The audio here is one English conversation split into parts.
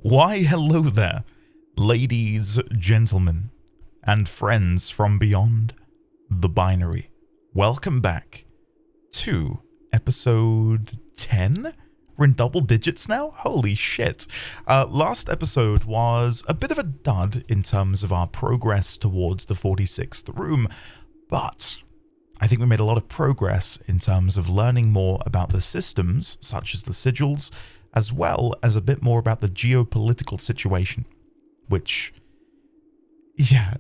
Why, hello there, ladies, gentlemen, and friends from beyond the binary. Welcome back to episode 10? We're in double digits now? Holy shit. Last episode was a bit of a dud in terms of our progress towards the 46th room, but I think we made a lot of progress in terms of learning more about the systems, such as the sigils, as well as a bit more about the geopolitical situation, which, yeah,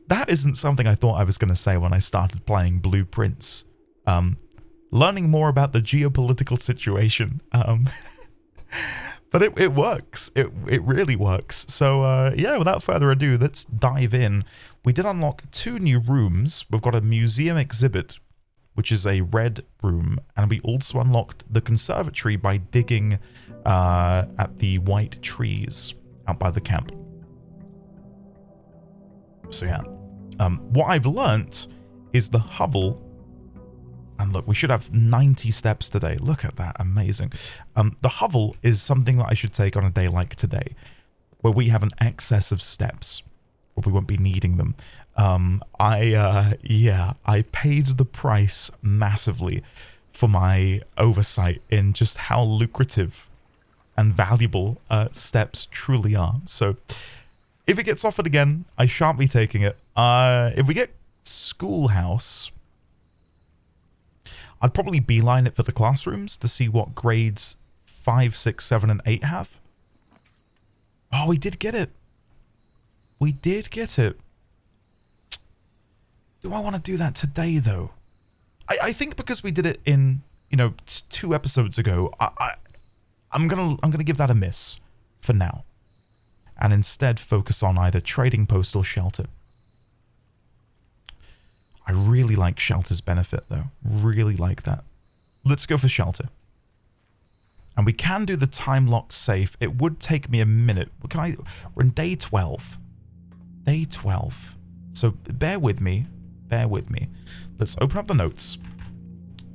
that isn't something I thought I was going to say when I started playing Blueprints. Learning more about the geopolitical situation, but it works. It really works. So yeah, without further ado, let's dive in. We did unlock 2 new rooms. We've got a museum exhibit, which is a red room, and we also unlocked the conservatory by digging at the white trees out by the camp. So yeah, what I've learnt is the hovel, and look, we should have 90 steps today. Look at that, amazing. The hovel is something that I should take on a day like today, where we have an excess of steps, or we won't be needing them. I paid the price massively for my oversight in just how lucrative and valuable steps truly are. So if it gets offered again, I shan't be taking it. If we get schoolhouse, I'd probably beeline it for the classrooms to see what grades 5, 6, 7, and 8 have. Oh, we did get it. We did get it. Do I want to do that today, though? I think because we did it in, 2 episodes ago, I'm gonna give that a miss for now, and instead focus on either trading post or shelter. I really like shelter's benefit, though. Really like that. Let's go for shelter. And we can do the time locked safe. It would take me a minute. We're in day 12. Day 12. So bear with me. Bear with me. Let's open up the notes.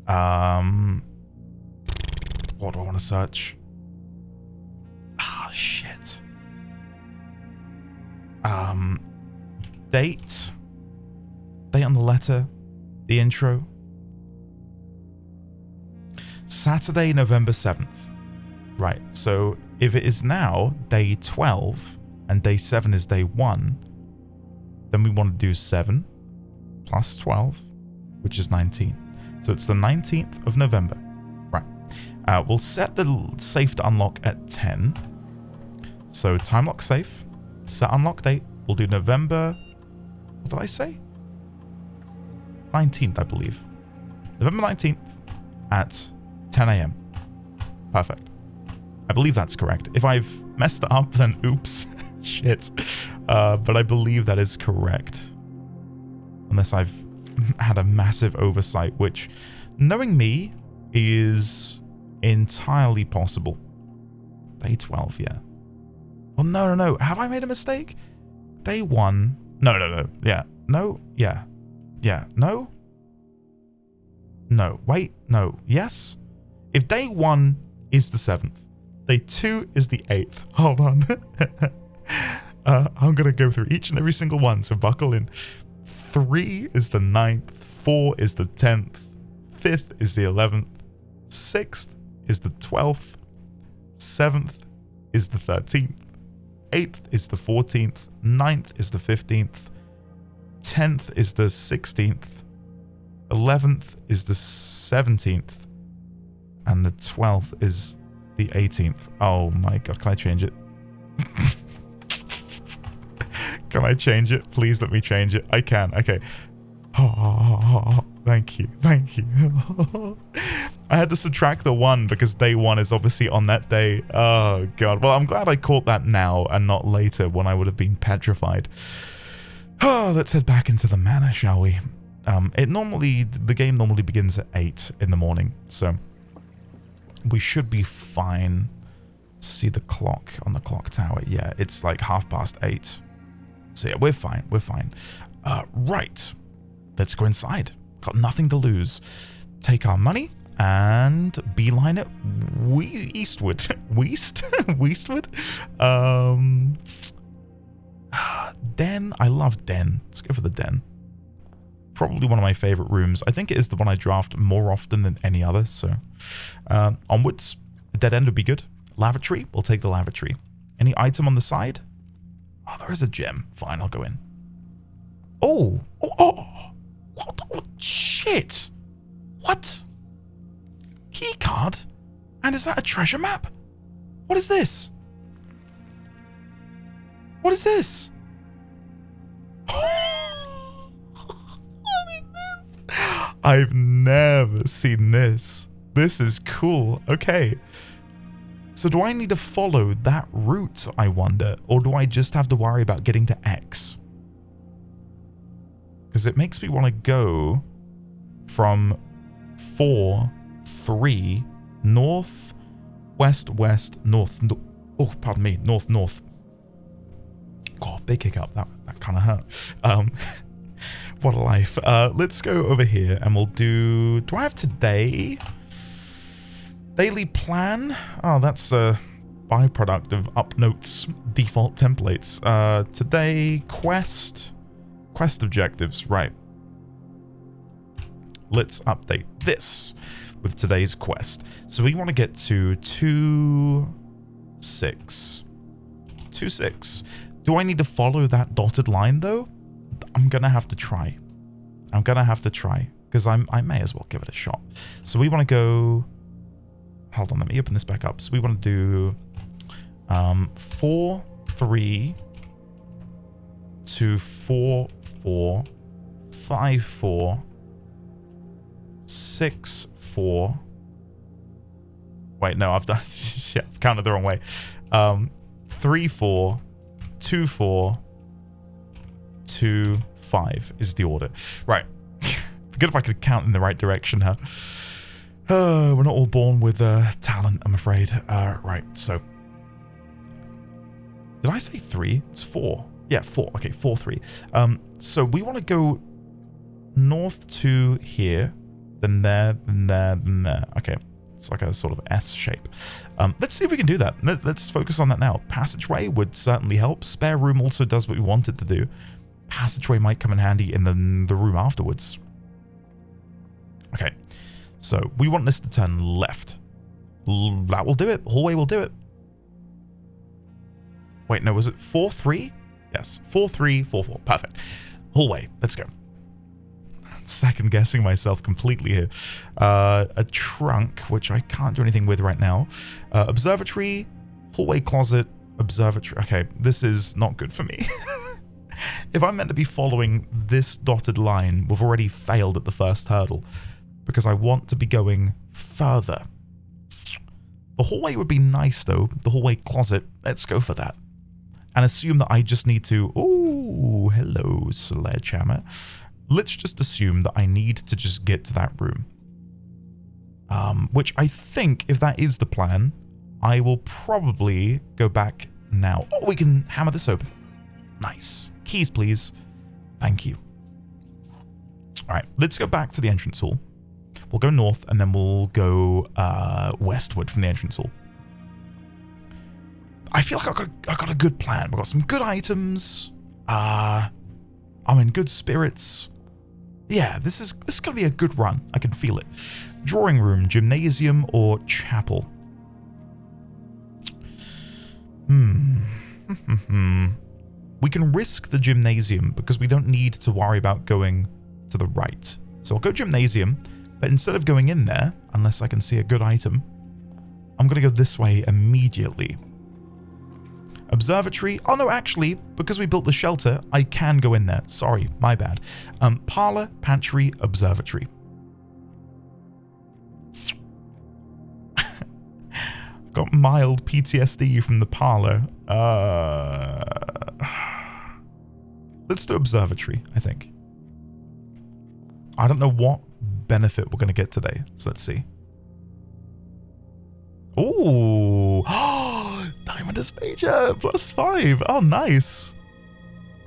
What do I want to search? Shit. Date. Date on the letter. The intro. Saturday, November 7th. Right, so if it is now day 12 and day 7 is day 1, then we want to do 7 plus 12, which is 19. So it's the 19th of November. Right. We'll set the safe to unlock at 10. So time lock safe, set unlock date. We'll do November, what did I say? 19th, I believe. November 19th at 10 a.m. Perfect. I believe that's correct. If I've messed it up, then oops. Shit. But I believe that is correct. Unless I've had a massive oversight, which, knowing me, is entirely possible. Day 12, yeah. Well, no. Have I made a mistake? Day 1. No. Yeah. No. Yeah. Yeah. No. No. Wait. No. Yes. If day 1 is the 7th, day 2 is the 8th. Hold on. I'm going to go through each and every single one, so buckle in. 3 is the 9th, 4 is the 10th, 5th is the 11th, 6th is the 12th, 7th is the 13th, 8th is the 14th, 9th is the 15th, 10th is the 16th, 11th is the 17th, and the 12th is the 18th. Oh my god, can I change it? Can I change it? Please let me change it. I can. Okay. Oh, thank you. Thank you. I had to subtract the 1 because day 1 is obviously on that day. Oh, God. Well, I'm glad I caught that now and not later when I would have been petrified. Oh, let's head back into the manor, shall we? The game normally begins at 8 in the morning, so we should be fine. See the clock on the clock tower. Yeah, it's like 8:30. So yeah, we're fine. Right. Let's go inside. Got nothing to lose. Take our money. And beeline it eastward. Westward? Den. I love Den. Let's go for the Den. Probably one of my favorite rooms. I think it is the one I draft more often than any other. So, onwards. A dead end would be good. Lavatory. We'll take the lavatory. Any item on the side? Oh, there is a gem. Fine, I'll go in. Oh. What? Oh, shit. What? Key card? And is that a treasure map? What is this? What is this? I've never seen this. This is cool. Okay. So do I need to follow that route, I wonder? Or do I just have to worry about getting to X? Because it makes me want to go from 4, 3, north, west, west, north. Oh, pardon me. North, north. God, big hiccup. That kind of hurt. What a life. Let's go over here and we'll do... Do I have today? Daily plan? Oh, that's a byproduct of Upnote's default templates. Today, quest objectives. Right. Let's update this with today's quest. So we want to get to 2-6. 2-6. Do I need to follow that dotted line, though? I'm going to have to try. Because I may as well give it a shot. So we want to go... Hold on, let me open this back up. So we want to do 4, 3 to 4, 4, 5, 4, 6, 4. Wait, no, I've done... Shit, I've counted the wrong way. 3, 4, 2, 4, 2, 5 is the order. Right. Good if I could count in the right direction, huh? We're not all born with talent, I'm afraid. Right, so... Did I say 3? It's 4. Yeah, 4. Okay, 4, 3. So we want to go north to here, then there, then there, then there. Okay, it's like a sort of S shape. Let's see if we can do that. Let's focus on that now. Passageway would certainly help. Spare room also does what we want it to do. Passageway might come in handy in the room afterwards. Okay, so we want this to turn left. That will do it. Hallway will do it. Wait, no, was it 4, 3? Yes, 4, 3, 4, 4. Perfect. Hallway, let's go. Second guessing myself completely here. A trunk, which I can't do anything with right now. Observatory, hallway closet, observatory. Okay, this is not good for me. If I'm meant to be following this dotted line, we've already failed at the first hurdle because I want to be going further. The hallway would be nice though. The hallway closet, let's go for that. And assume that I just need to... Ooh, hello, sledgehammer. Let's just assume that I need to just get to that room. Which I think, if that is the plan, I will probably go back now. Oh, we can hammer this open. Nice. Keys, please. Thank you. All right, let's go back to the entrance hall. We'll go north, and then we'll go westward from the entrance hall. I feel like I got a good plan. We've got some good items. I'm in good spirits. Yeah, this is going to be a good run. I can feel it. Drawing room, gymnasium, or chapel? We can risk the gymnasium because we don't need to worry about going to the right. So I'll go gymnasium, but instead of going in there, unless I can see a good item, I'm going to go this way immediately. Observatory. Oh no, actually, because we built the shelter, I can go in there. Sorry, my bad. Parlor, pantry, observatory. I've got mild PTSD from the parlor. Let's do observatory, I think. I don't know what benefit we're going to get today, so let's see. Ooh. Diamond Aspasia, +5. Oh, nice.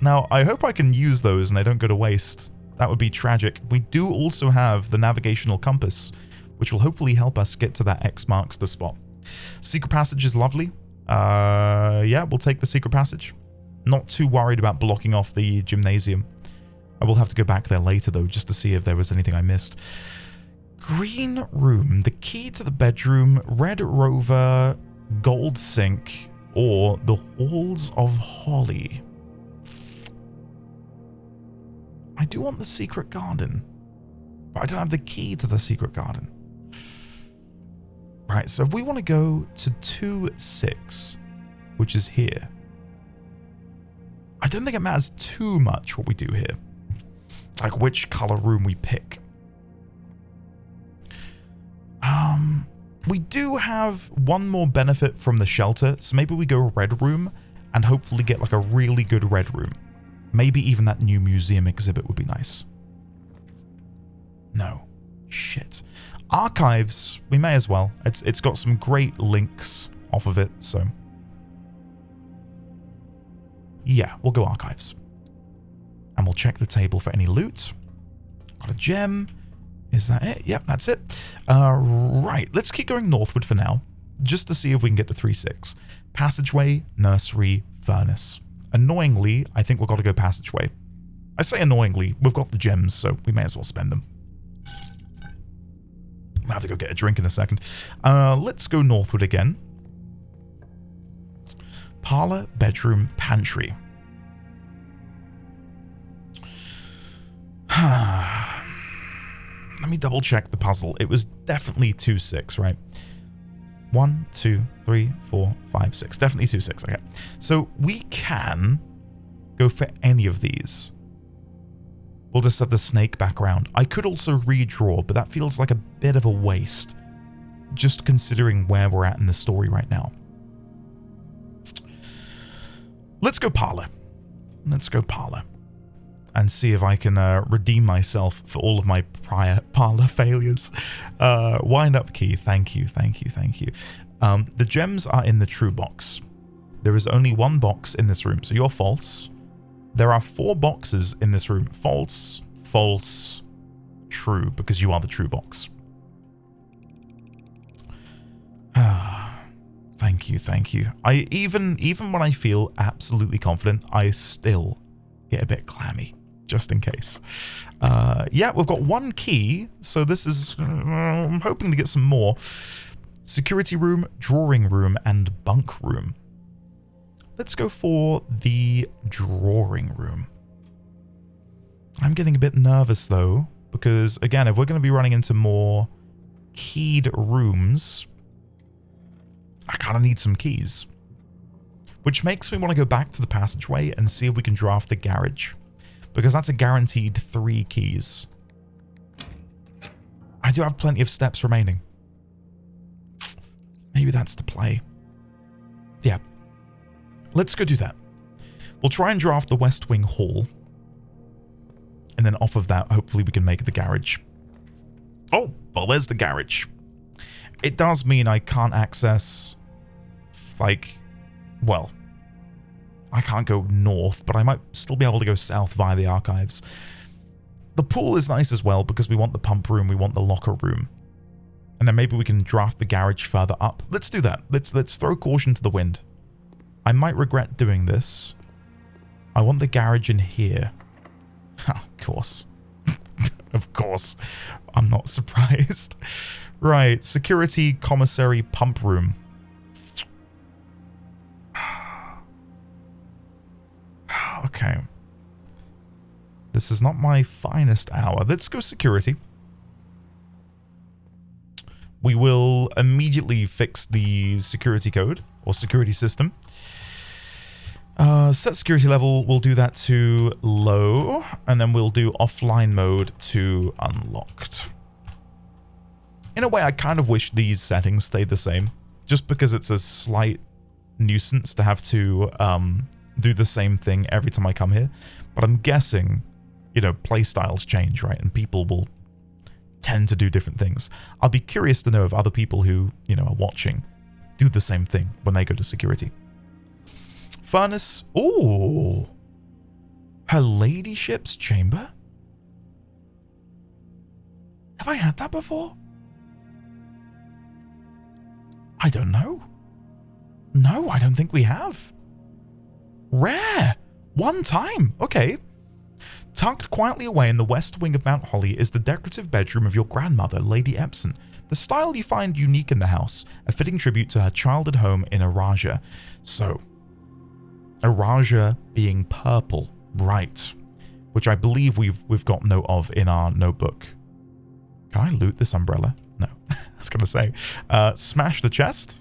Now, I hope I can use those and they don't go to waste. That would be tragic. We do also have the navigational compass, which will hopefully help us get to that X marks the spot. Secret passage is lovely. Yeah, we'll take the secret passage. Not too worried about blocking off the gymnasium. I will have to go back there later, though, just to see if there was anything I missed. Green room, the key to the bedroom, red rover, gold sink, or the halls of Holly. I do want the secret garden, but I don't have the key to the secret garden. Right, so if we want to go to 2-6, which is here, I don't think it matters too much what we do here. Like which color room we pick. We do have one more benefit from the shelter, so maybe we go red room and hopefully get like a really good red room. Maybe even that new museum exhibit would be nice. No. Shit. Archives, we may as well. It's got some great links off of it, so... yeah, we'll go archives. And we'll check the table for any loot. Got a gem. Is that it? Yep, that's it. Right, let's keep going northward for now, just to see if we can get to 3-6. Passageway, nursery, furnace. Annoyingly, I think we've got to go passageway. I say annoyingly, we've got the gems, so we may as well spend them. I'm gonna have to go get a drink in a second. Let's go northward again. Parlor, bedroom, pantry. Let me double check the puzzle. It was definitely 2-6, right? 1, 2, 3, 4, 5, 6. Definitely 2-6. Okay. So we can go for any of these. We'll just have the snake background. I could also redraw, but that feels like a bit of a waste, just considering where we're at in the story right now. Let's go parlor. Let's go parlor. And see if I can redeem myself for all of my prior parlor failures. Wind up key. Thank you, thank you, thank you. The gems are in the true box. There is only one box in this room, so you're false. There are 4 boxes in this room. False, false, true, because you are the true box. Thank you, thank you. I even when I feel absolutely confident, I still get a bit clammy. Just in case. Yeah, we've got 1 key, so this is... I'm hoping to get some more. Security room, drawing room, and bunk room. Let's go for the drawing room. I'm getting a bit nervous, though, because, again, if we're going to be running into more keyed rooms, I kind of need some keys. Which makes me want to go back to the passageway and see if we can draft the garage. Because that's a guaranteed 3 keys. I do have plenty of steps remaining. Maybe that's the play. Yeah. Let's go do that. We'll try and draft the West Wing Hall. And then off of that, hopefully we can make the garage. Oh, well, there's the garage. It does mean I can't access, like, well... I can't go north, but I might still be able to go south via the archives. The pool is nice as well because we want the pump room, we want the locker room. And then maybe we can draft the garage further up. Let's do that. Let's throw caution to the wind. I might regret doing this. I want the garage in here. Of course. Of course. I'm not surprised. Right, security, commissary, pump room. Okay. This is not my finest hour. Let's go security. We will immediately fix the security code or security system. Set security level, we'll do that to low, and then we'll do offline mode to unlocked. In a way, I kind of wish these settings stayed the same, just because it's a slight nuisance to have to do the same thing every time I come here. But I'm guessing, you know, playstyles change, right? And people will tend to do different things. I'll be curious to know if other people who, you know, are watching do the same thing when they go to security. Furnace. Ooh. Her ladyship's chamber? Have I had that before? I don't know. No, I don't think we have. Rare. One time. Okay. Tucked quietly away in the west wing of Mount Holly is the decorative bedroom of your grandmother, Lady Epson. The style you find unique in the house, a fitting tribute to her childhood home in Araja. So, Araja being purple, bright, which I believe we've got note of in our notebook. Can I loot this umbrella? No. I was going to say. Smash the chest.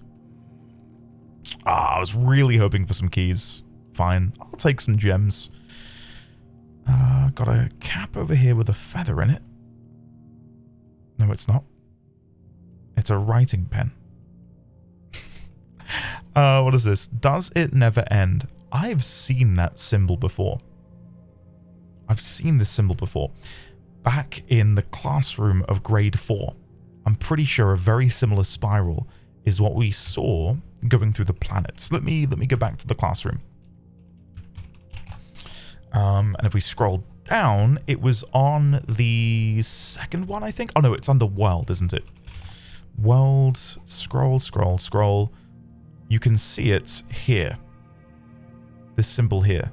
I was really hoping for some keys. Fine. I'll take some gems. Got a cap over here with a feather in it. No, it's not. It's a writing pen. What is this? Does it never end? I've seen that symbol before. I've seen this symbol before. Back in the classroom of grade 4. I'm pretty sure a very similar spiral is what we saw going through the planets. Let me go back to the classroom. And if we scroll down, it was on the second one, I think. Oh no, it's under world, isn't it? World, scroll, scroll, scroll. You can see it here. This symbol here.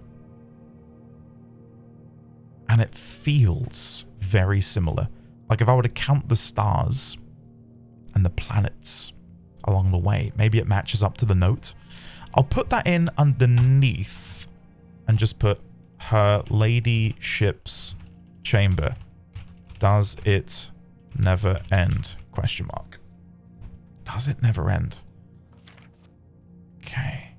And it feels very similar. Like if I were to count the stars and the planets along the way, maybe it matches up to the note. I'll put that in underneath and just put her ladyship's chamber. Does it never end? Question mark. Does it never end? Okay.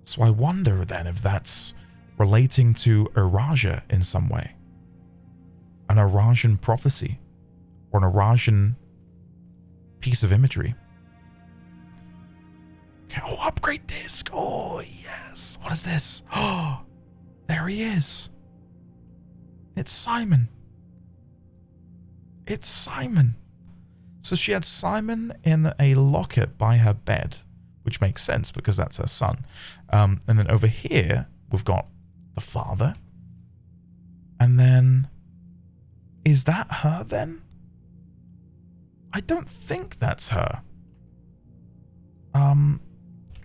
So I wonder then if that's relating to Araja in some way. An Arajan prophecy. Or an Arajan piece of imagery. Okay. Oh, upgrade disc. Oh, yes. What is this? Oh, there he is. It's Simon. It's Simon. So she had Simon in a locket by her bed, which makes sense because that's her son. And then over here, we've got the father. And then, is that her then? I don't think that's her.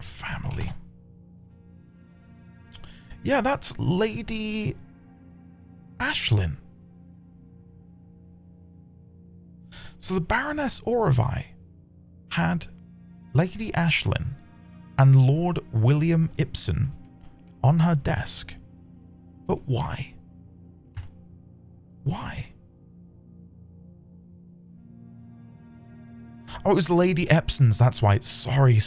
Family. Yeah, that's Lady Ashlyn. So the Baroness Orovai had Lady Ashlyn and Lord William Ibsen on her desk. But why? Why? Oh, it was Lady Epson's, that's why. Sorry.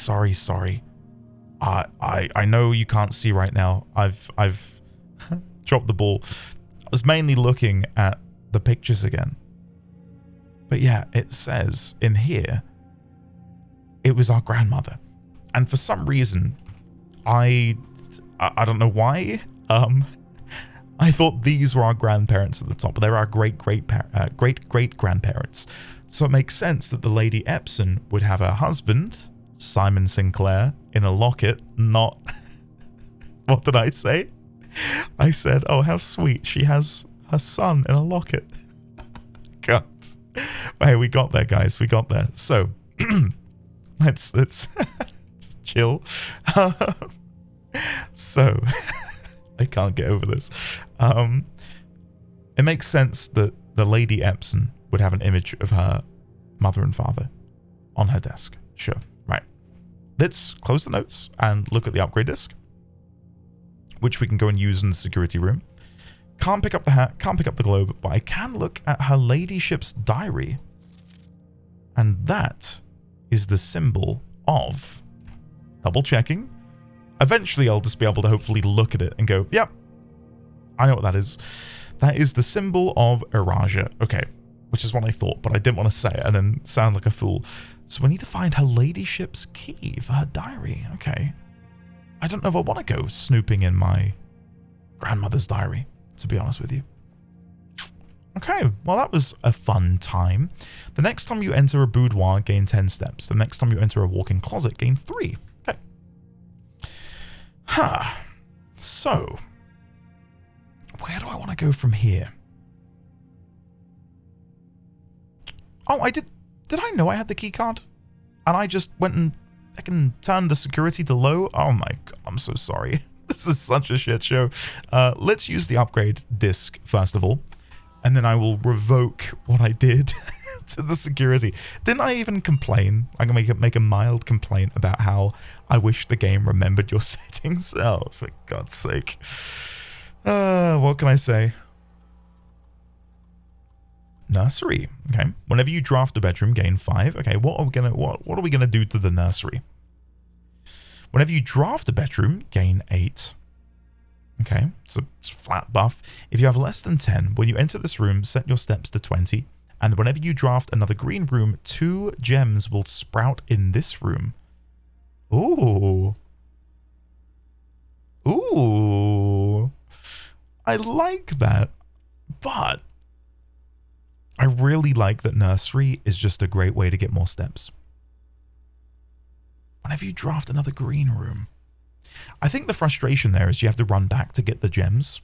I know you can't see right now. I've dropped the ball. I was mainly looking at the pictures again. But yeah, it says in here, it was our grandmother. And for some reason, I don't know why, I thought these were our grandparents at the top, but they're our great-great-grandparents. So it makes sense that the Lady Epson would have her husband, Simon Sinclair, in a locket, not... What did I say? I said, oh, how sweet, she has her son in a locket. God. Hey, we got there, guys, we got there. So, let's chill. So, I can't get over this. It makes sense that the Lady Epson would have an image of her mother and father on her desk. Sure, right. Let's close the notes and look at the upgrade disc, which we can go and use in the security room. Can't pick up the hat, can't pick up the globe, but I can look at her ladyship's diary. And that is the symbol of... Double checking. Eventually I'll just be able to hopefully look at it and go, yep, I know what that is. That is the symbol of Araja. Okay, which is what I thought, but I didn't want to say it and then sound like a fool. So we need to find her ladyship's key for her diary. Okay. I don't know if I want to go snooping in my grandmother's diary, to be honest with you. Okay, well that was a fun time. The next time you enter a boudoir, gain 10 steps. The next time you enter a walk-in closet, gain 3. Okay. So, where do I want to go from here? Oh, did I know I had the key card? And I just went and I can turn the security to low. Oh my god, I'm so sorry. This is such a shit show. Let's use the upgrade disc first of all, and then I will revoke what I did to the security. Didn't I even complain? I can make a mild complaint about how I wish the game remembered your settings. Oh, for God's sake. What can I say? Nursery. Okay. Whenever you draft a bedroom, gain 5. Okay, what are we gonna do to the nursery? Whenever you draft a bedroom, gain 8. Okay, so it's a flat buff. If you have less than 10, when you enter this room, set your steps to 20. And whenever you draft another green room, 2 gems will sprout in this room. Ooh. Ooh. I like that. But I really like that nursery is just a great way to get more steps. Whenever you draft another green room. I think the frustration there is you have to run back to get the gems.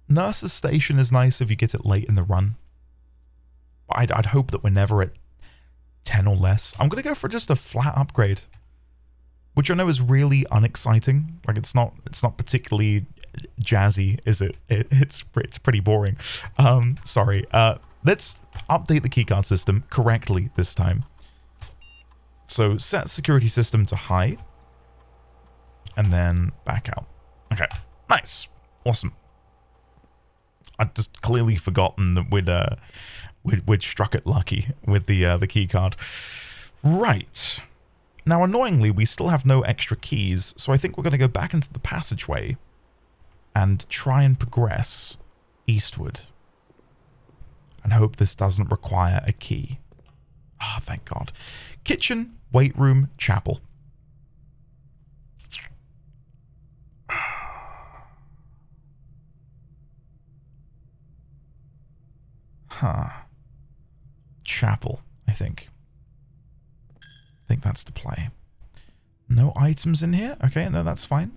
Nurse's Station is nice if you get it late in the run. I'd hope that we're never at 10 or less. I'm going to go for just a flat upgrade, which I know is really unexciting. Like it's not particularly jazzy, is it? It's pretty boring. Sorry. Let's update the keycard system correctly this time. So set security system to high and then back out. Okay, nice, awesome. I'd just clearly forgotten that we'd struck it lucky with the key card. Right. Now, annoyingly, we still have no extra keys, so I think we're going to go back into the passageway and try and progress eastward. And hope this doesn't require a key. Ah, oh, thank God. Kitchen, weight room, chapel. Huh. Chapel, I think. I think that's the play. No items in here? Okay, no, that's fine.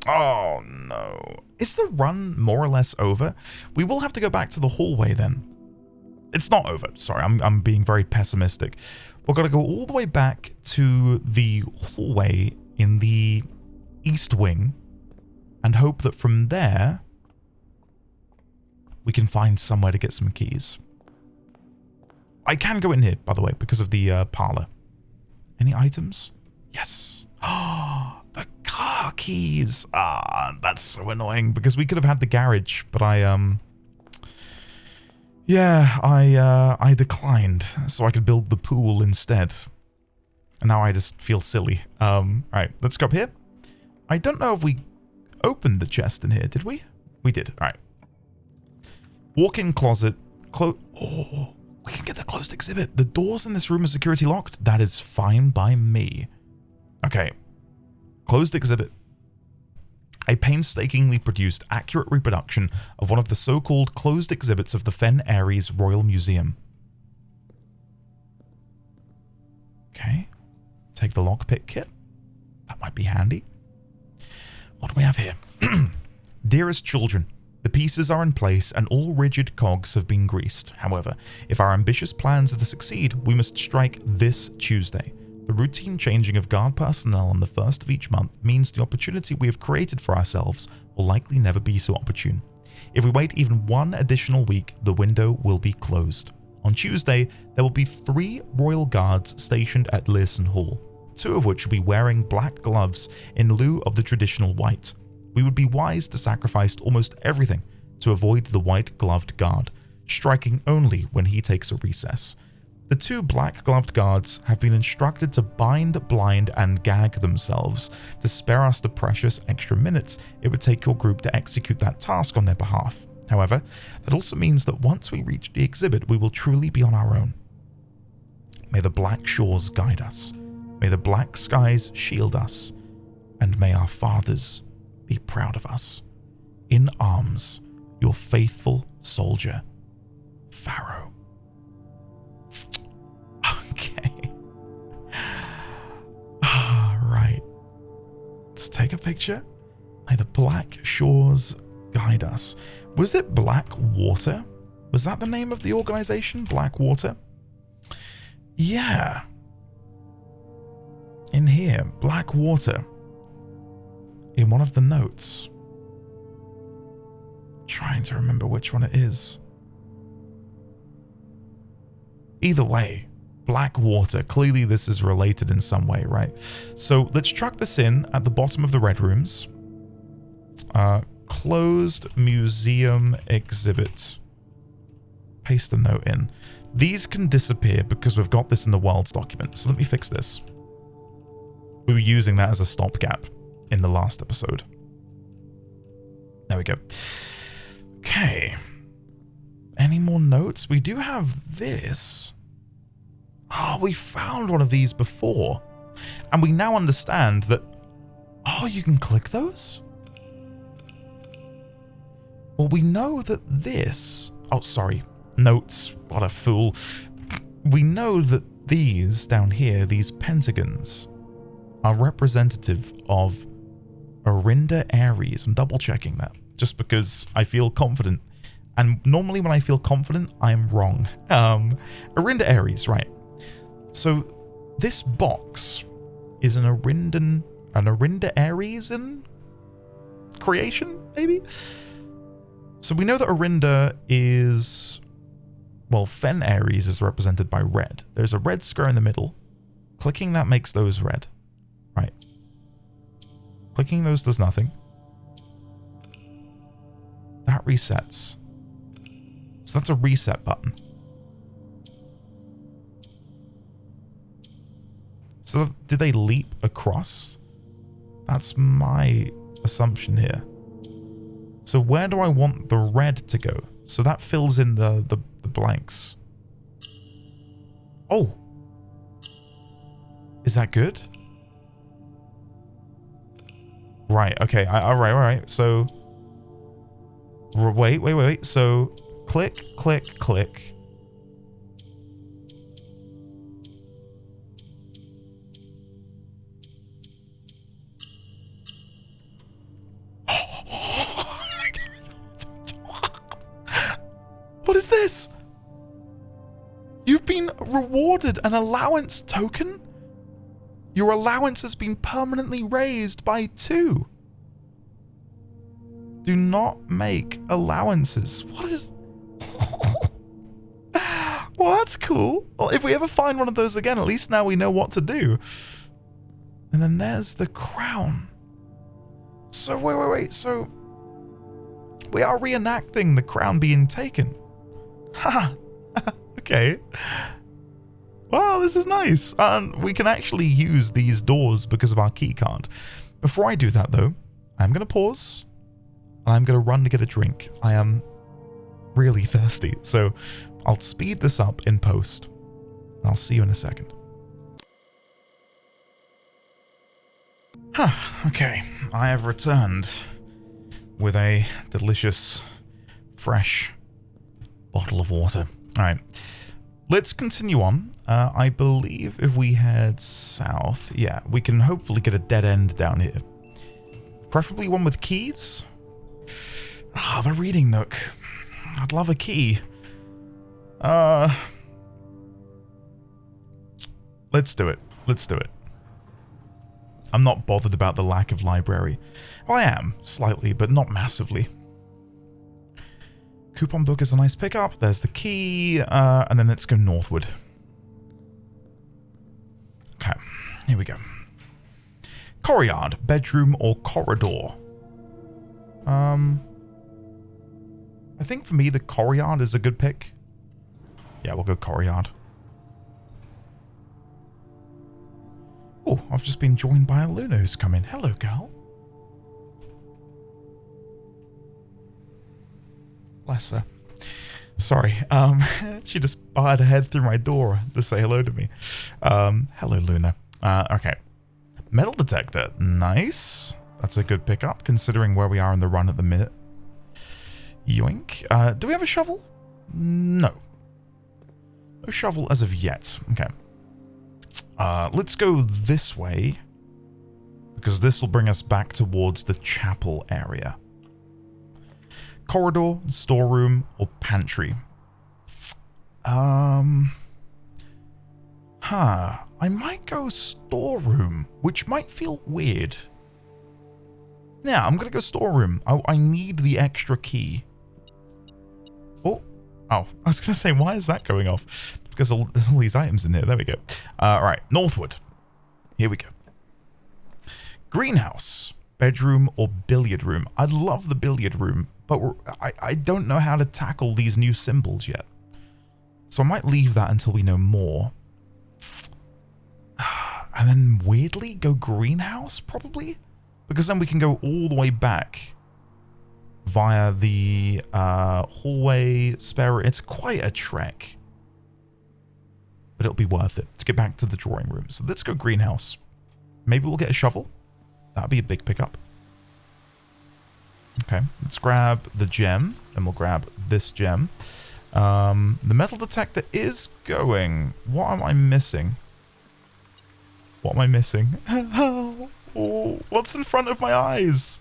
Oh, no. Is the run more or less over? We will have to go back to the hallway then. It's not over. Sorry, I'm being very pessimistic. We're going to go all the way back to the hallway in the east wing and hope that from there we can find somewhere to get some keys. I can go in here, by the way, because of the parlor. Any items? Yes. Oh, the car keys. Ah, that's so annoying because we could have had the garage, but I declined so I could build the pool instead. And now I just feel silly. Alright, let's go up here. I don't know if we opened the chest in here, did we? We did, alright. Walk-in closet. Oh, we can get the closed exhibit. The doors in this room are security locked. That is fine by me. Okay. Closed exhibit. A painstakingly produced accurate reproduction of one of the so-called closed exhibits of the Fen Ares Royal Museum. Okay. Take the lockpick kit. That might be handy. What do we have here? Dearest children, the pieces are in place and all rigid cogs have been greased. However, if our ambitious plans are to succeed, we must strike this Tuesday. The routine changing of guard personnel on the first of each month means the opportunity we have created for ourselves will likely never be so opportune. If we wait even one additional week, the window will be closed. On Tuesday, there will be 3 royal guards stationed at Learson Hall, 2 of which will be wearing black gloves in lieu of the traditional white. We would be wise to sacrifice almost everything to avoid the white-gloved guard, striking only when he takes a recess. The 2 black-gloved guards have been instructed to bind, blind, and gag themselves to spare us the precious extra minutes it would take your group to execute that task on their behalf. However, that also means that once we reach the exhibit, we will truly be on our own. May the black shores guide us. May the black skies shield us. And may our fathers be proud of us. In arms, your faithful soldier, Pharaoh. Okay. Right. Let's take a picture. May the black shores guide us. Was it black water Was that the name of the organization? Blackwater? Yeah. In here, Blackwater. In one of the notes. Trying to remember which one it is. Either way, Blackwater. Clearly this is related in some way, right? So let's chuck this in at the bottom of the red rooms. Closed museum exhibit. Paste the note in. These can disappear because we've got this in the worlds document. So let me fix this. We were using that as a stopgap in the last episode. There we go. Okay. Any more notes? We do have this. Oh, we found one of these before. And we now understand that... Oh, you can click those? Well, we know that this... Oh, sorry. Notes. What a fool. We know that these down here, these pentagons, are representative of Orinda Ares. I'm double checking that just because I feel confident. And normally when I feel confident, I'm wrong. Orinda Ares, right. So this box is an Orinda Aresian creation, maybe? So we know that Orinda is... Well, Fen Ares is represented by red. There's a red square in the middle. Clicking that makes those red. Right. Clicking those does nothing. That resets. So that's a reset button. So did they leap across? That's my assumption here. So where do I want the red to go? So that fills in the blanks. Oh. Is that good? Right, okay. All right. So, wait. So, click. What is this? You've been rewarded an allowance token? Your allowance has been permanently raised by 2. Do not make allowances. What is... Well, that's cool. Well, if we ever find one of those again, at least now we know what to do. And then there's the crown. So, wait. So, we are reenacting the crown being taken. Ha! Okay. Well, this is nice. We can actually use these doors because of our key card. Before I do that, though, I'm going to pause. And I'm going to run to get a drink. I am really thirsty. So I'll speed this up in post. And I'll see you in a second. Okay. I have returned with a delicious, fresh bottle of water. All right. Let's continue on. I believe if we head south, yeah, we can hopefully get a dead end down here. Preferably one with keys. Ah, the reading nook. I'd love a key. Let's do it. I'm not bothered about the lack of library. Well, I am, slightly, but not massively. Coupon book is a nice pickup. There's the key, and then let's go northward. Okay, here we go. Courtyard, bedroom, or corridor? I think for me, the courtyard is a good pick. Yeah, we'll go courtyard. Oh, I've just been joined by a Luna who's come in. Hello, girl. Bless her. Sorry, she just barred her head through my door to say hello to me. Hello, Luna. Okay. Metal detector. Nice. That's a good pickup, considering where we are in the run at the minute. Yoink. Do we have a shovel? No. No shovel as of yet. Okay. Let's go this way, because this will bring us back towards the chapel area. Corridor, storeroom, or pantry. I might go storeroom, which might feel weird. Yeah, I'm gonna go storeroom. I need the extra key. Oh, I was gonna say, why is that going off? Because there's all these items in here. There we go. Right, northward. Here we go. Greenhouse, bedroom or billiard room. I love the billiard room, but I don't know how to tackle these new symbols yet. So I might leave that until we know more. And then weirdly go greenhouse, probably? Because then we can go all the way back via the hallway spare. It's quite a trek. But it'll be worth it to get back to the drawing room. So let's go greenhouse. Maybe we'll get a shovel. That'd be a big pickup. Okay, let's grab the gem. Then we'll grab this gem. The metal detector is going. What am I missing? What am I missing? Oh, what's in front of my eyes?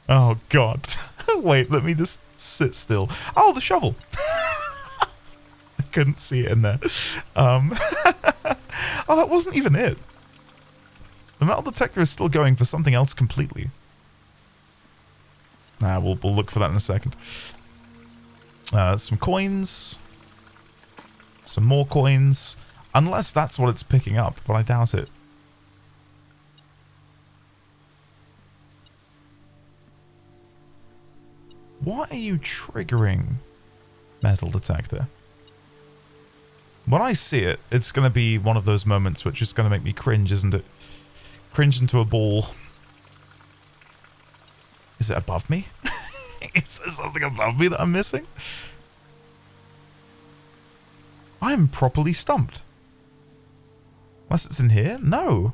Oh, God. Wait, let me just sit still. Oh, the shovel. I couldn't see it in there. Oh, that wasn't even it. The metal detector is still going for something else completely. Nah, we'll look for that in a second. Some coins. Some more coins. Unless that's what it's picking up, but I doubt it. Why are you triggering metal detector? When I see it, it's going to be one of those moments which is going to make me cringe, isn't it? Cringe into a ball. Is it above me? Is there something above me that I'm missing? I'm properly stumped. Unless it's in here? No.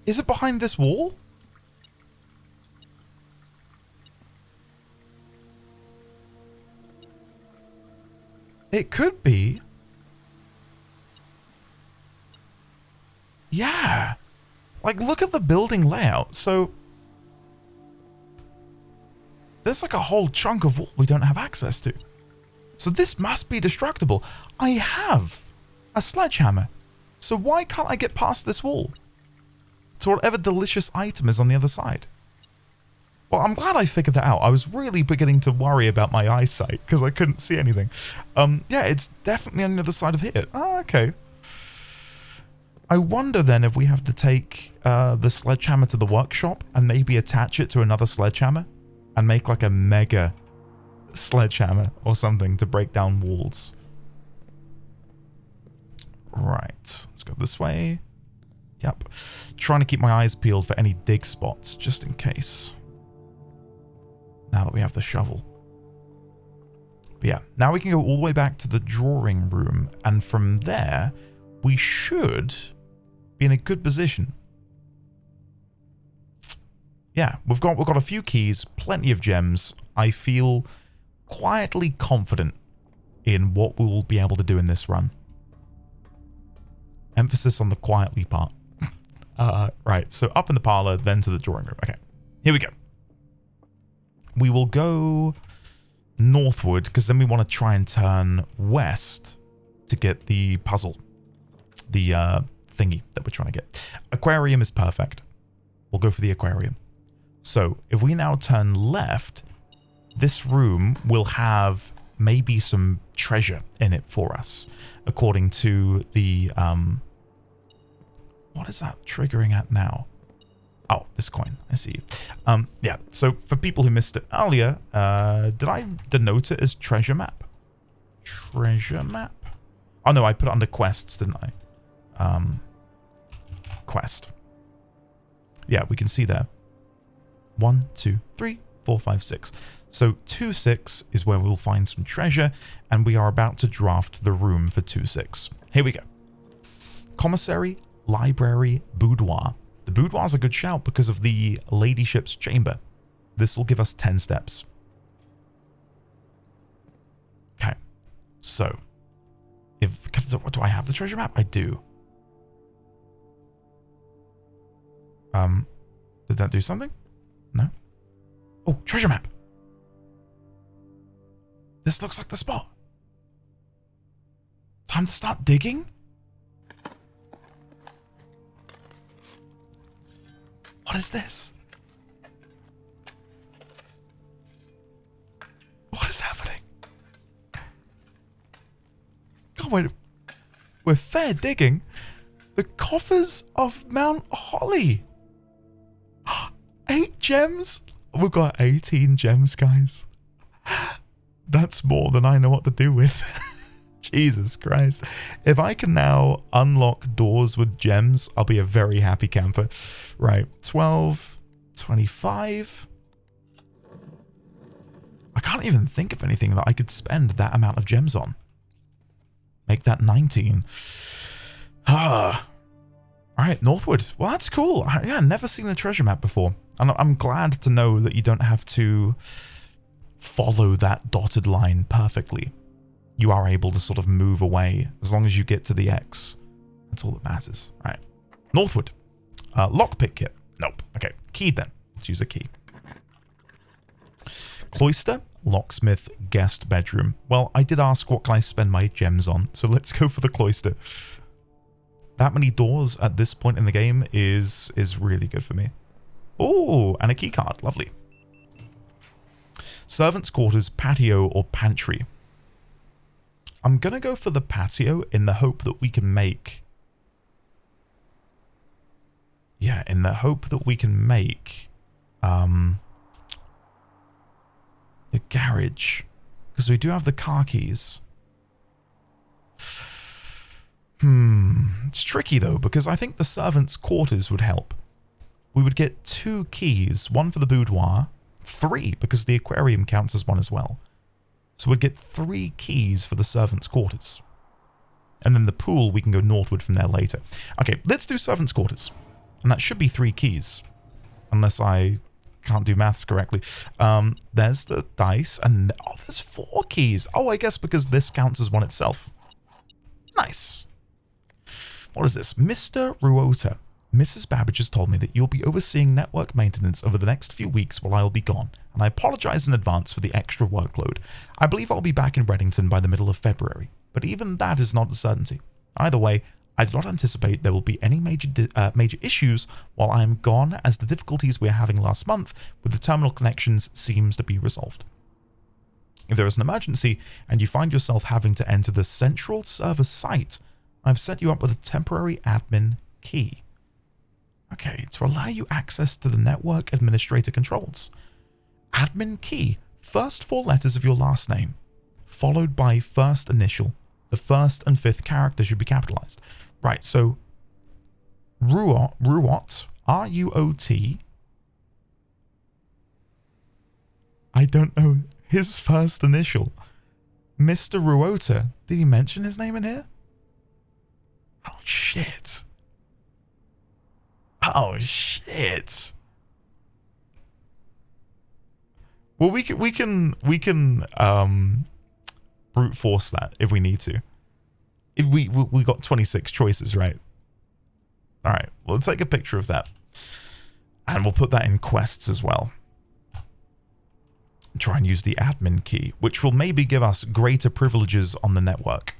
Is it behind this wall? It could be. Yeah. Like, look at the building layout. So, there's like a whole chunk of wall we don't have access to. So this must be destructible. I have a sledgehammer. So why can't I get past this wall to whatever delicious item is on the other side? Well, I'm glad I figured that out. I was really beginning to worry about my eyesight because I couldn't see anything. Yeah, it's definitely on the other side of here. Oh, okay. I wonder then if we have to take the sledgehammer to the workshop and maybe attach it to another sledgehammer and make like a mega sledgehammer or something to break down walls. Right, let's go this way. Yep. Trying to keep my eyes peeled for any dig spots, just in case. Now that we have the shovel. But yeah, now we can go all the way back to the drawing room, and from there, we should be in a good position. Yeah, we've got a few keys, plenty of gems. I feel quietly confident in what we will be able to do in this run. Emphasis on the quietly part. Right, so up in the parlor, then to the drawing room. Okay, here we go. We will go northward, because then we want to try and turn west to get the puzzle. The thingy that we're trying to get. Aquarium is perfect. We'll go for the aquarium. So, if we now turn left, this room will have maybe some treasure in it for us, according to the, what is that triggering at now? Oh, this coin. I see you. Yeah, so for people who missed it earlier, did I denote it as treasure map? Treasure map? Oh no, I put it under quests, didn't I? Quest. Yeah, we can see there. 1, 2, 3, 4, 5, 6. So 2-6 is where we'll find some treasure, and we are about to draft the room for 2-6. Here we go. Commissary, library, boudoir. The boudoir is a good shout because of the ladyship's chamber. This will give us 10 steps. Okay. So, do I have the treasure map? I do. Did that do something? No? Oh, treasure map. This looks like the spot. Time to start digging? What is this? What is happening? God, we're fair digging. The coffers of Mount Holly. 8 gems? We've got 18 gems, guys. That's more than I know what to do with. Jesus Christ. If I can now unlock doors with gems, I'll be a very happy camper. Right, 12, 25. I can't even think of anything that I could spend that amount of gems on. Make that 19. Alright, northward. Well, that's cool. Yeah, never seen a treasure map before. And I'm glad to know that you don't have to follow that dotted line perfectly. You are able to sort of move away as long as you get to the X. That's all that matters. All right. Northward. Lockpick kit. Nope. Okay. Key then. Let's use a key. Cloister. Locksmith. Guest bedroom. Well, I did ask what can I spend my gems on, so let's go for the cloister. That many doors at this point in the game is really good for me. Oh, and a key card. Lovely. Servants' quarters, patio, or pantry. I'm going to go for the patio in the hope that we can make... Yeah, in the hope that we can make... the garage. Because we do have the car keys. It's tricky though, because I think the servants' quarters would help. We would get 2 keys, 1 for the boudoir, 3 because the aquarium counts as 1 as well. So we'd get 3 keys for the servants' quarters. And then the pool, we can go northward from there later. Okay, let's do servants' quarters. And that should be 3 keys. Unless I can't do maths correctly. There's the dice, and oh, there's 4 keys. Oh, I guess because this counts as 1 itself. Nice. What is this? Mr. Ruota. Mrs. Babbage has told me that you'll be overseeing network maintenance over the next few weeks while I'll be gone, and I apologize in advance for the extra workload. I believe I'll be back in Reddington by the middle of February, but even that is not a certainty. Either way, I do not anticipate there will be any major issues while I am gone, as the difficulties we are having last month with the terminal connections seems to be resolved. If there is an emergency and you find yourself having to enter the central server site, I've set you up with a temporary admin key. Okay, to allow you access to the network administrator controls. Admin key, first 4 letters of your last name, followed by first initial. The first and 5th character should be capitalized. Right, so Ruot, R-U-O-T. I don't know his first initial. Mr. Ruota, did he mention his name in here? Oh, shit. Oh, shit. Well, we can brute force that if we need to. If we got 26 choices, right? All right, well, let's take a picture of that. And we'll put that in quests as well. Try and use the admin key, which will maybe give us greater privileges on the network.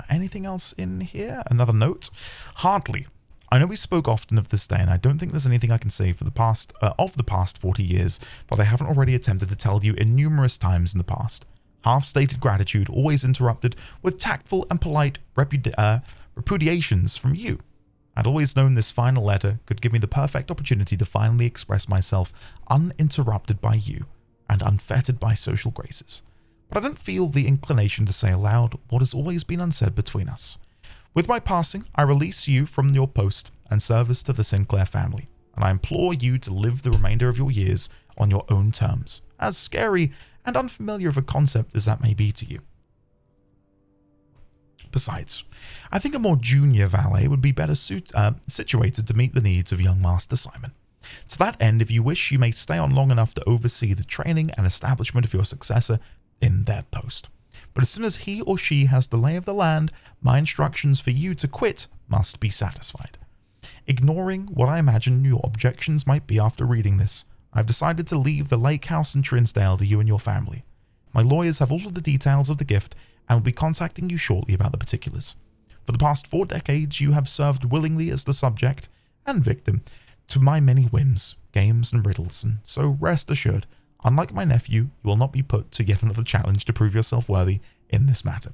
Anything else in here? Another note? Hardly. I know we spoke often of this day, and I don't think there's anything I can say for the past of the past 40 years that I haven't already attempted to tell you in numerous times in the past. Half-stated gratitude always interrupted with tactful and polite repudiations from you. I'd always known this final letter could give me the perfect opportunity to finally express myself uninterrupted by you and unfettered by social graces. But I don't feel the inclination to say aloud what has always been unsaid between us. With my passing, I release you from your post and service to the Sinclair family, and I implore you to live the remainder of your years on your own terms, as scary and unfamiliar of a concept as that may be to you. Besides, I think a more junior valet would be better situated to meet the needs of young Master Simon. To that end, if you wish, you may stay on long enough to oversee the training and establishment of your successor in their post. But as soon as he or she has the lay of the land, my instructions for you to quit must be satisfied. Ignoring what I imagine your objections might be after reading this, I've decided to leave the lake house in Trinsdale to you and your family. My lawyers have all of the details of the gift and will be contacting you shortly about the particulars. For the past 4 decades, you have served willingly as the subject and victim to my many whims, games, and riddles, and so rest assured, unlike my nephew, you will not be put to yet another challenge to prove yourself worthy in this matter.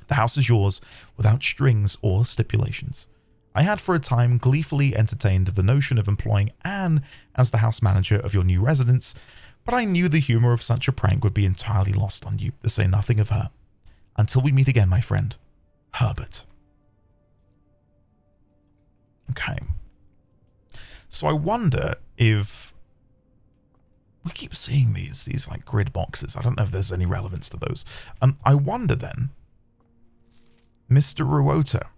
The house is yours, without strings or stipulations. I had for a time gleefully entertained the notion of employing Anne as the house manager of your new residence, but I knew the humour of such a prank would be entirely lost on you, to say nothing of her. Until we meet again, my friend, Herbert. Okay. So I wonder if we keep seeing these like grid boxes. I don't know if there's any relevance to those. I wonder then, Mr. Ruota.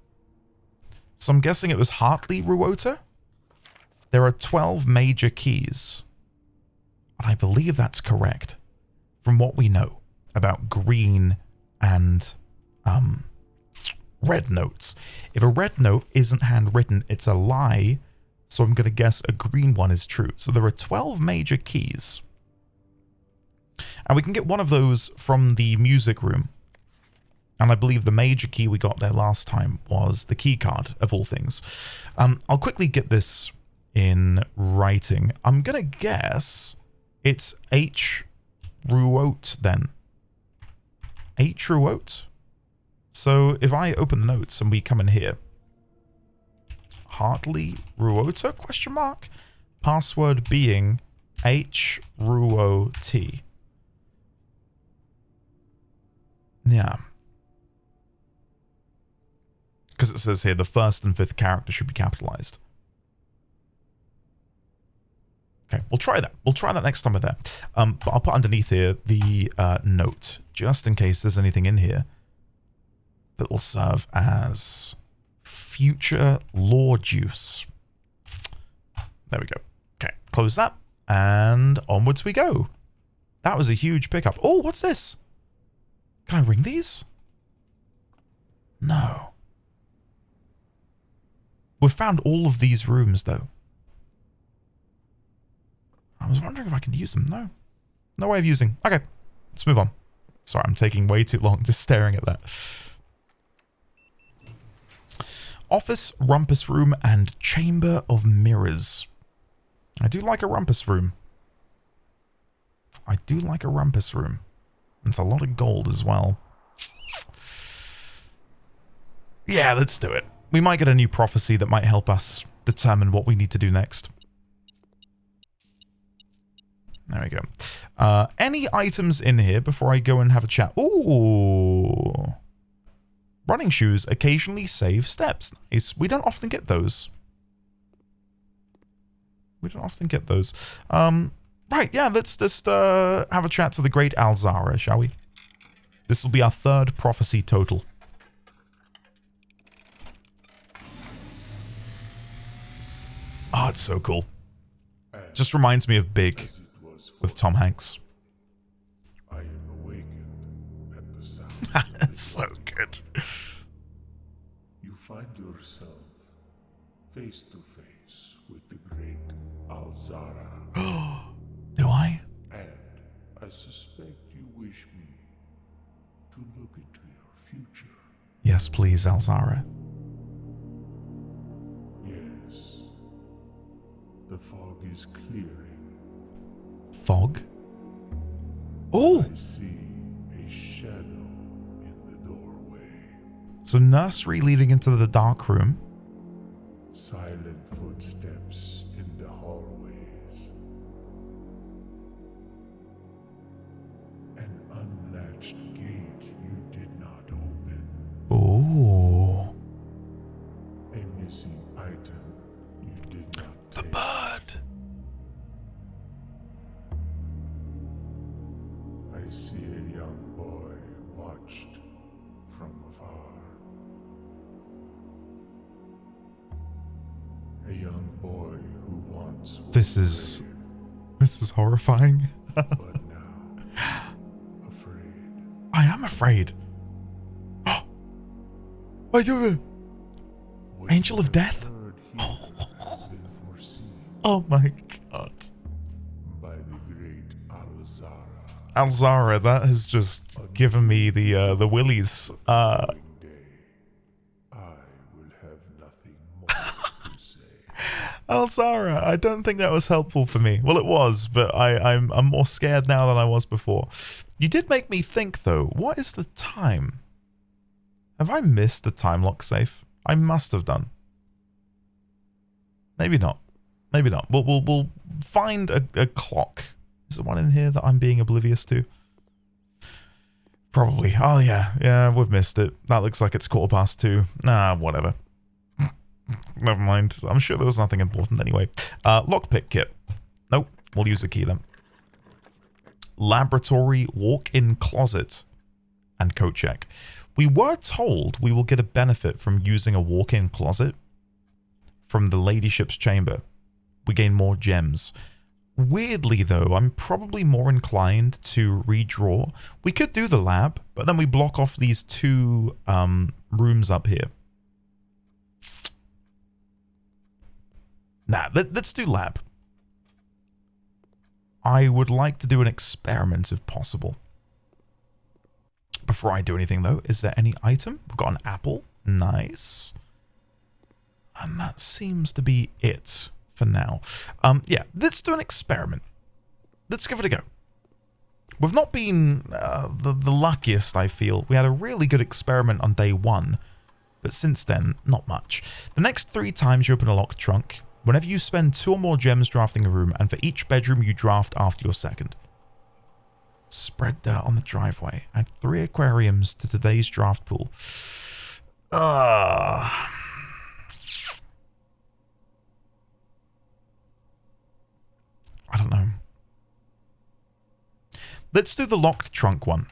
So I'm guessing it was Hartley Ruota? There are 12 major keys. And I believe that's correct. From what we know about green and red notes. If a red note isn't handwritten, it's a lie. So I'm going to guess a green one is true. So there are 12 major keys. And we can get one of those from the music room. And I believe the major key we got there last time was the key card, of all things. I'll quickly get this in writing. I'm going to guess it's H. Ruote then. H. Ruote? So if I open the notes and we come in here, Hartley Ruota, question mark? Password being H. Ruote. Yeah. Because it says here the first and fifth character should be capitalized. Okay, we'll try that. We'll try that next time we're there. But I'll put underneath here the note, just in case there's anything in here that will serve as future lore juice. There we go. Okay, close that, and onwards we go. That was a huge pickup. Oh, what's this? Can I ring these? No. We've found all of these rooms, though. I was wondering if I could use them. No. No way of using. Okay, let's move on. Sorry, I'm taking way too long just staring at that. Office, rumpus room, and chamber of mirrors. I do like a rumpus room. I do like a rumpus room. It's a lot of gold as well. Yeah, let's do it. We might get a new prophecy that might help us determine what we need to do next. There we go. Any items in here before I go and have a chat? Ooh. Running shoes occasionally save steps. Nice. We don't often get those. We don't often get those. Right, yeah, let's just have a chat to the great Alzara, shall we? This will be our 3rd prophecy total. Oh, it's so cool. Just reminds me of Big with Tom Hanks. I am awakened at the sound. So good. You find yourself face to face with the great Alzara. Do I? And I suspect you wish me to look into your future. Yes, please, Alzara. Yes. The fog is clearing. Fog? Oh! I see a shadow in the doorway. So nursery leading into the dark room. Silent footsteps in the hallways. An unlatched gate you did not open. Oh. A missing item you did not The take. bird. I see a young boy watched from afar. A young boy who once was This is horrifying. brave, but now afraid. I am afraid. I do it. What Angel you of have Death? heard here has been foreseen Oh my god. by the great Alzara. Alzara, that has just given me the willies. Day, I will have nothing more to say. Alzara, I don't think that was helpful for me. Well, it was, but I'm more scared now than I was before. You did make me think, though. What is the time? Have I missed the time lock safe? I must have done. Maybe not. Maybe not. We'll find a clock. Is there one in here that I'm being oblivious to? Probably. Oh, yeah. Yeah, we've missed it. That looks like it's 2:15. Nah, whatever. Never mind. I'm sure there was nothing important anyway. Lockpick kit. Nope. We'll use the key then. Laboratory walk-in closet and coat check. We were told we will get a benefit from using a walk-in closet from the ladyship's chamber. We gain more gems. Weirdly, though, I'm probably more inclined to redraw. We could do the lab, but then we block off these two rooms up here. Nah, let's do lab. I would like to do an experiment if possible. Before I do anything, though, is there any item? We've got an apple. Nice. And that seems to be it for now. Yeah, let's do an experiment. Let's give it a go. We've not been the luckiest, I feel. We had a really good experiment on day 1, but since then, not much. The next 3 times you open a locked trunk, whenever you spend 2 or more gems drafting a room, and for each bedroom you draft after your second. Spread dirt on the driveway. Add 3 aquariums to today's draft pool. I don't know. Let's do the locked trunk one,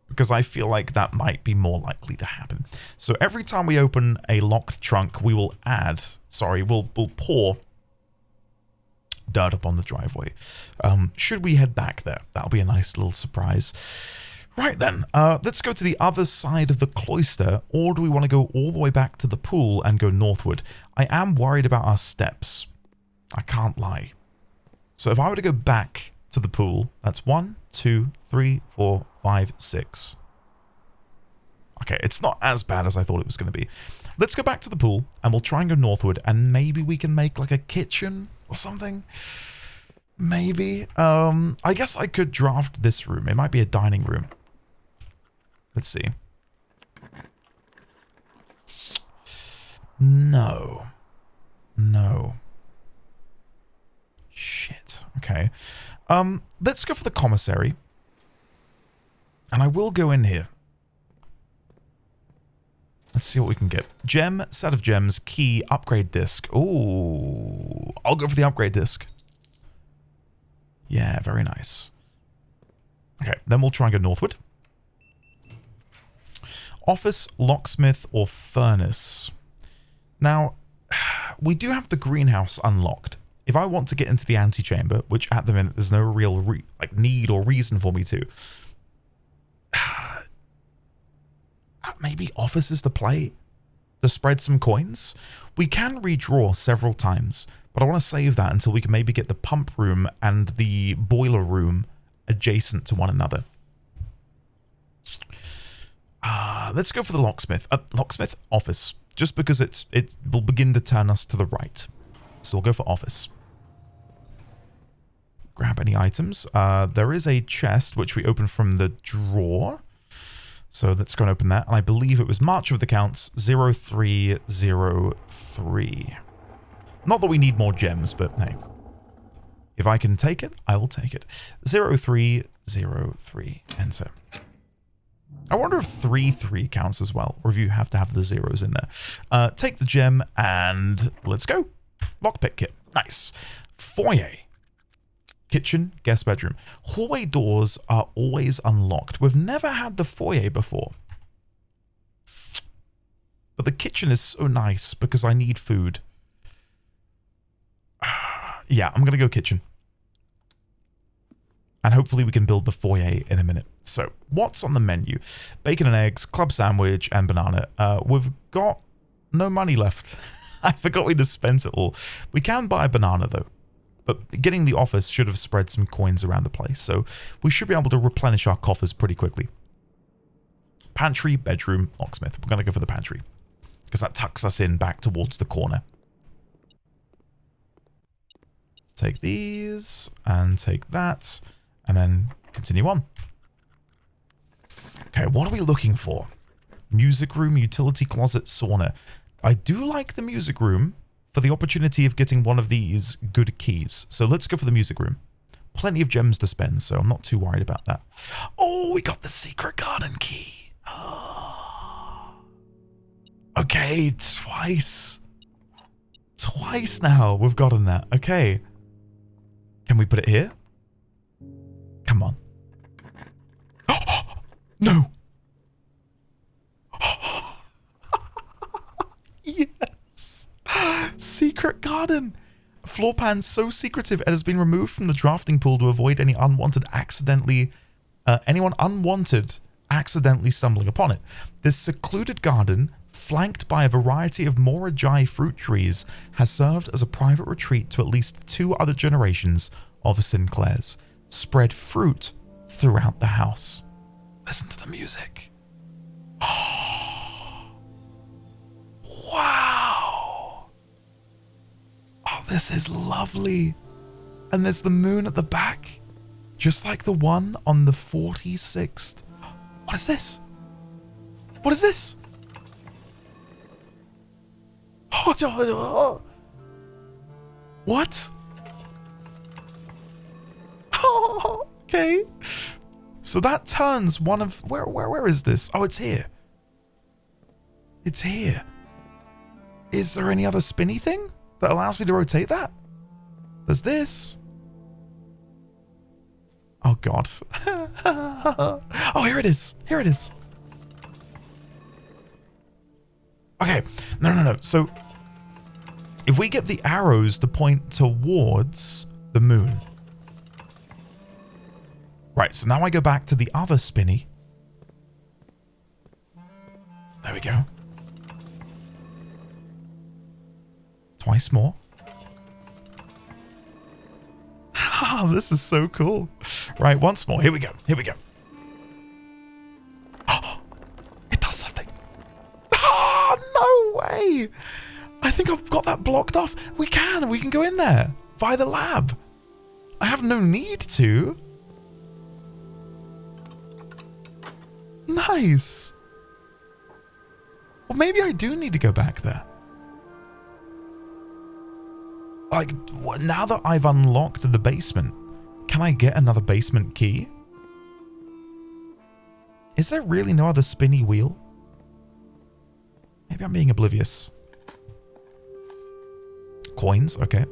because I feel like that might be more likely to happen. So every time we open a locked trunk, we will add, we'll pour dirt up on the driveway. Should we head back there? That'll be a nice little surprise. Right then, let's go to the other side of the cloister, or do we want to go all the way back to the pool and go northward? I am worried about our steps. I can't lie. So if I were to go back to the pool, that's 1, 2, 3, 4, 5, 6. Okay, it's not as bad as I thought it was going to be. Let's go back to the pool, and we'll try and go northward, and maybe we can make like a kitchen or something. Maybe. I guess I could draft this room. It might be a dining room. Let's see. No. No. Shit. Okay. Let's go for the commissary. And I will go in here. Let's see what we can get. Gem, set of gems, key, upgrade disc. Ooh. I'll go for the upgrade disc. Yeah, very nice. Okay, then we'll try and go northward. Office, locksmith, or furnace. Now, we do have the greenhouse unlocked. If I want to get into the antechamber, which at the minute there's no real need or reason for me to, maybe office is the play to spread some coins. We can redraw several times, but I want to save that until we can maybe get the pump room and the boiler room adjacent to one another. Let's go for the locksmith. Locksmith, office, just because it will begin to turn us to the right. So we'll go for office. Grab any items. There is a chest which we open from the drawer. So let's go and open that. And I believe it was March of the Counts 0303. Not that we need more gems, but hey. If I can take it, I will take it. 0303. Enter. I wonder if 33 counts as well, or if you have to have the zeros in there. Take the gem and let's go. Lockpick kit. Nice. Foyer. Kitchen, guest bedroom. Hallway doors are always unlocked. We've never had the foyer before. But the kitchen is so nice because I need food. Yeah, I'm going to go kitchen. And hopefully we can build the foyer in a minute. So, what's on the menu? Bacon and eggs, club sandwich, and banana. We've got no money left. I forgot we just spent it all. We can buy a banana, though. But getting the office should have spread some coins around the place, so we should be able to replenish our coffers pretty quickly. Pantry, bedroom, locksmith. We're going to go for the pantry, because that tucks us in back towards the corner. Take these, and take that, and then continue on. Okay, what are we looking for? Music room, utility closet, sauna. I do like the music room for the opportunity of getting one of these good keys. So let's go for the music room. Plenty of gems to spend, so I'm not too worried about that. Oh, we got the secret garden key. Okay, twice. Twice now we've gotten that. Okay. Can we put it here? Come on. No. Yes. Secret garden. Floor pan so secretive it has been removed from the drafting pool to avoid anyone unwanted accidentally stumbling upon it. This secluded garden, flanked by a variety of Morajai fruit trees, has served as a private retreat to at least 2 other generations of Sinclairs. Spread fruit throughout the house. Listen to the music. Wow. Oh, this is lovely. And there's the moon at the back, just like the one on the 46th. What is this? What is this? What? Oh, okay. So that turns one of... Where is this? Oh, it's here. It's here. Is there any other spinny thing that allows me to rotate that? There's this. Oh, God. Oh, here it is. Here it is. Okay. No. So, if we get the arrows to point towards the moon. Right, so now I go back to the other spinny. There we go. Twice more. Ah, this is so cool. Right, once more. Here we go. Here we go. Oh, it does something. Ah, no way. I think I've got that blocked off. We can go in there via the lab. I have no need to. Nice. Well, maybe I do need to go back there. Like, now that I've unlocked the basement, can I get another basement key? Is there really no other spinny wheel? Maybe I'm being oblivious. Coins, okay.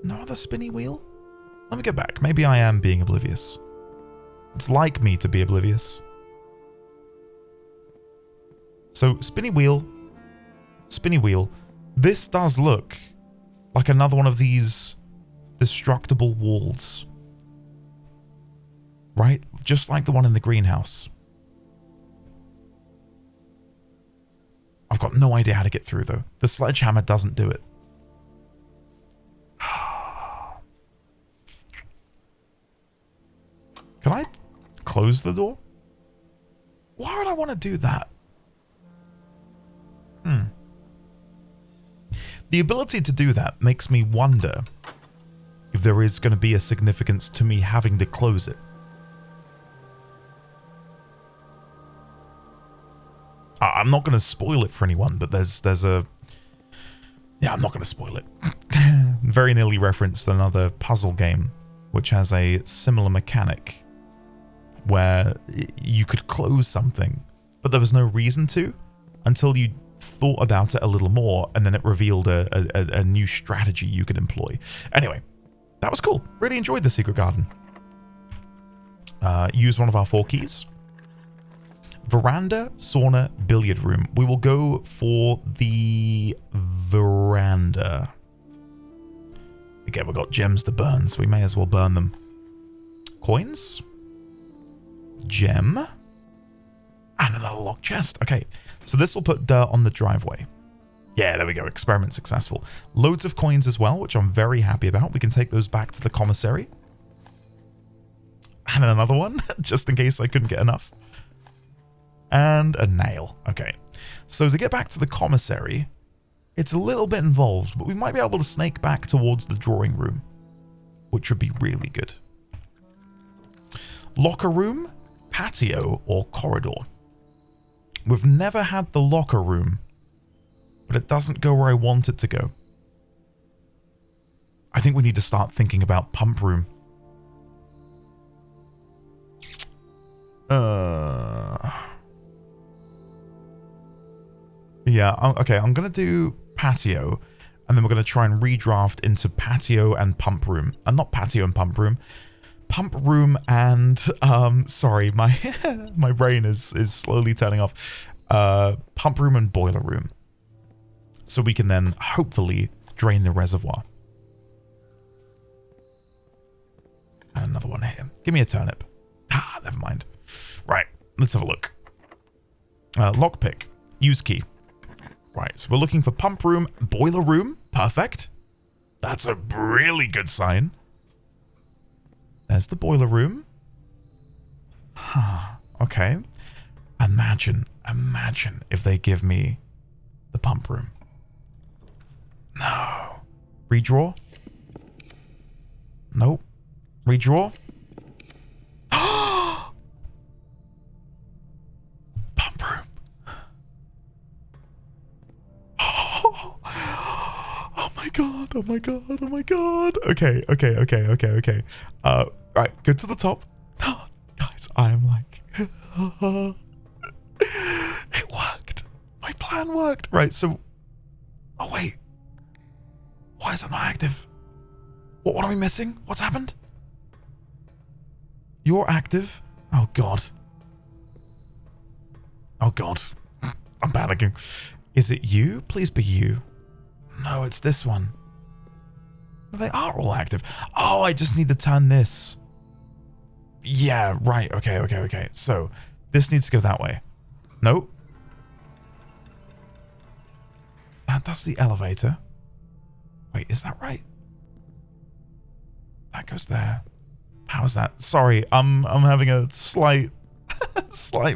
No other spinny wheel? Let me go back. Maybe I am being oblivious. It's like me to be oblivious. So, spinny wheel. Spinny wheel. This does look like another one of these destructible walls. Right? Just like the one in the greenhouse. I've got no idea how to get through, though. The sledgehammer doesn't do it. Can I close the door? Why would I want to do that? The ability to do that makes me wonder if there is going to be a significance to me having to close it. I'm not going to spoil it for anyone, but there's a... Yeah, I'm not going to spoil it. Very nearly referenced another puzzle game, which has a similar mechanic where you could close something, but there was no reason to until you thought about it a little more, and then it revealed a new strategy you could employ. Anyway, that was cool. Really enjoyed the secret garden. Use one of our 4 keys. Veranda, sauna, billiard room. We will go for the veranda. Again, we've got gems to burn, so we may as well burn them. Coins. Gem. And another locked chest. Okay, so this will put dirt on the driveway. Yeah, there we go. Experiment successful. Loads of coins as well, which I'm very happy about. We can take those back to the commissary. And another one, just in case I couldn't get enough. And a nail. Okay. So to get back to the commissary, it's a little bit involved, but we might be able to snake back towards the drawing room, which would be really good. Locker room, patio, or corridor. We've never had the locker room, but it doesn't go where I want it to go. I think we need to start thinking about pump room. Yeah, okay, I'm going to do patio, and then we're going to try and redraft into patio and pump room. Not patio and pump room. Pump room and, sorry, my my brain is slowly turning off. Pump room and boiler room. So we can then hopefully drain the reservoir. And another one here. Give me a turnip. Ah, never mind. Right, let's have a look. Lockpick. Use key. Right, so we're looking for pump room, boiler room. Perfect. That's a really good sign. There's the boiler room. Huh, okay. Imagine if they give me the pump room. No. Redraw? Nope. Redraw? Pump room. Oh my god, oh my god, oh my god. Okay. Right, good to the top. Guys, I am like... It worked. My plan worked. Right, so... Oh, wait. Why is it not active? What are we missing? What's happened? You're active? Oh, God. Oh, God. I'm panicking. Is it you? Please be you. No, it's this one. They are all active. Oh, I just need to turn this. Yeah, right. Okay. So, this needs to go that way. Nope. That's the elevator. Wait, is that right? That goes there. How is that? Sorry, I'm having a slight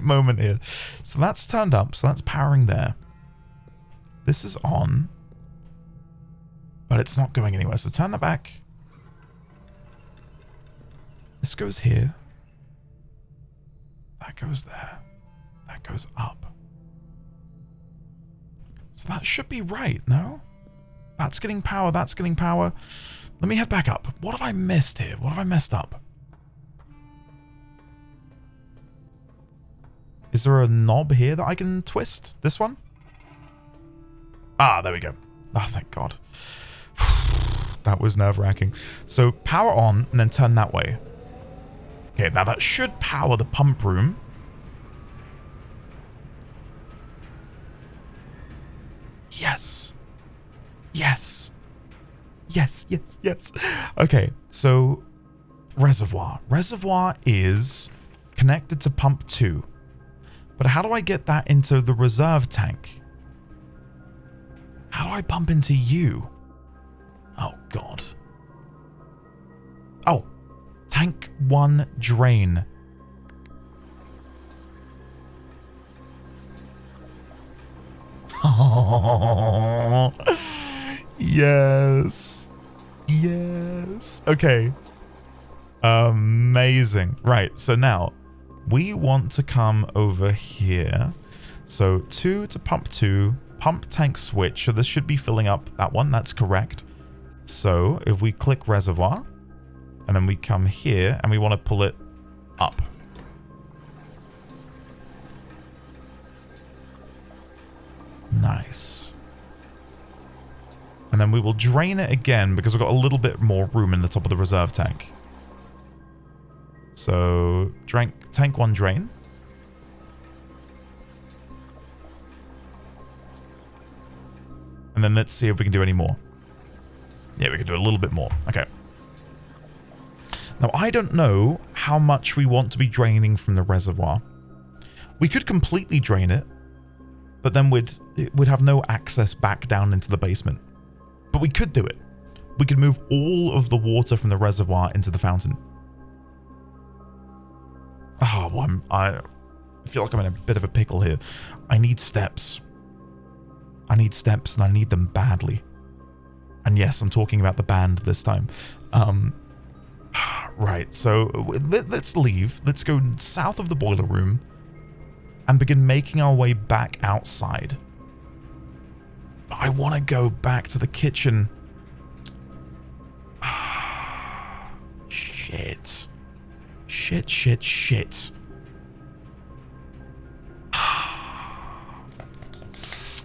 moment here. So that's turned up, so that's powering there. This is on. But it's not going anywhere, so turn that back. This goes here. That goes there. That goes up. So that should be right, no? That's getting power, that's getting power. Let me head back up. What have I missed here? What have I messed up? Is there a knob here that I can twist? This one? Ah, there we go. Ah, thank God. That was nerve-wracking. So power on and then turn that way. Okay, now that should power the pump room. Yes. Yes. Okay, so reservoir. Reservoir is connected to pump 2. But how do I get that into the reserve tank? How do I pump into you? Oh, God. Oh, tank 1 drain. Oh, yes. Okay. Amazing. Right, so now we want to come over here. So 2 to pump 2, pump tank switch. So this should be filling up that one. That's correct. So if we click reservoir and then we come here and we want to pull it up. Nice. And then we will drain it again because we've got a little bit more room in the top of the reserve tank. So tank 1 drain. And then let's see if we can do any more. Yeah, we can do a little bit more. Okay. Now, I don't know how much we want to be draining from the reservoir. We could completely drain it, but then we'd have no access back down into the basement. But we could do it. We could move all of the water from the reservoir into the fountain. Oh, well, I feel like I'm in a bit of a pickle here. I need steps. I need steps, and I need them badly. And yes, I'm talking about the band this time. Right, so let's leave. Let's go south of the boiler room and begin making our way back outside. I want to go back to the kitchen. Shit. Shit.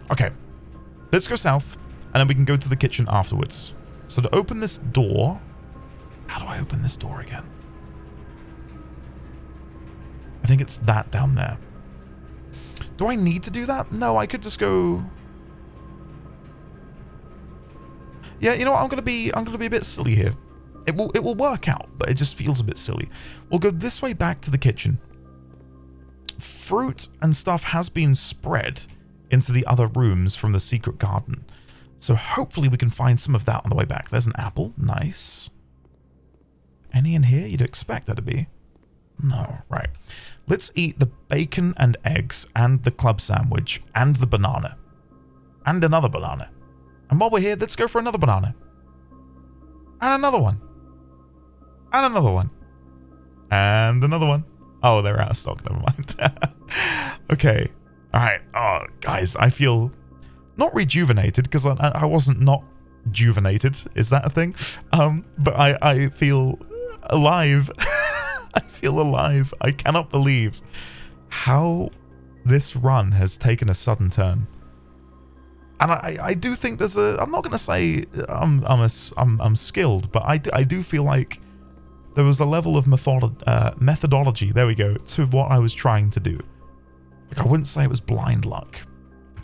Okay, let's go south, and then we can go to the kitchen afterwards. So to open this door... How do I open this door again? I think it's that down there. Do I need to do that? No, I could just go... Yeah, you know what? I'm gonna be a bit silly here. It will work out, but it just feels a bit silly. We'll go this way back to the kitchen. Fruit and stuff has been spread into the other rooms from the secret garden. So hopefully we can find some of that on the way back. There's an apple. Nice. Any in here? You'd expect there to be. No, right. Let's eat the bacon and eggs and the club sandwich and the banana. And another banana. And while we're here, let's go for another banana. And another one. And another one. And another one. Oh, they're out of stock. Never mind. Okay. All right. Oh, guys, I feel not rejuvenated because I wasn't not juvenated. Is that a thing? But I feel alive. I feel alive. I cannot believe how this run has taken a sudden turn. And I do think there's a... I'm not going to say I'm skilled, but I do feel like there was a level of methodology, there we go, to what I was trying to do. Like, I wouldn't say it was blind luck.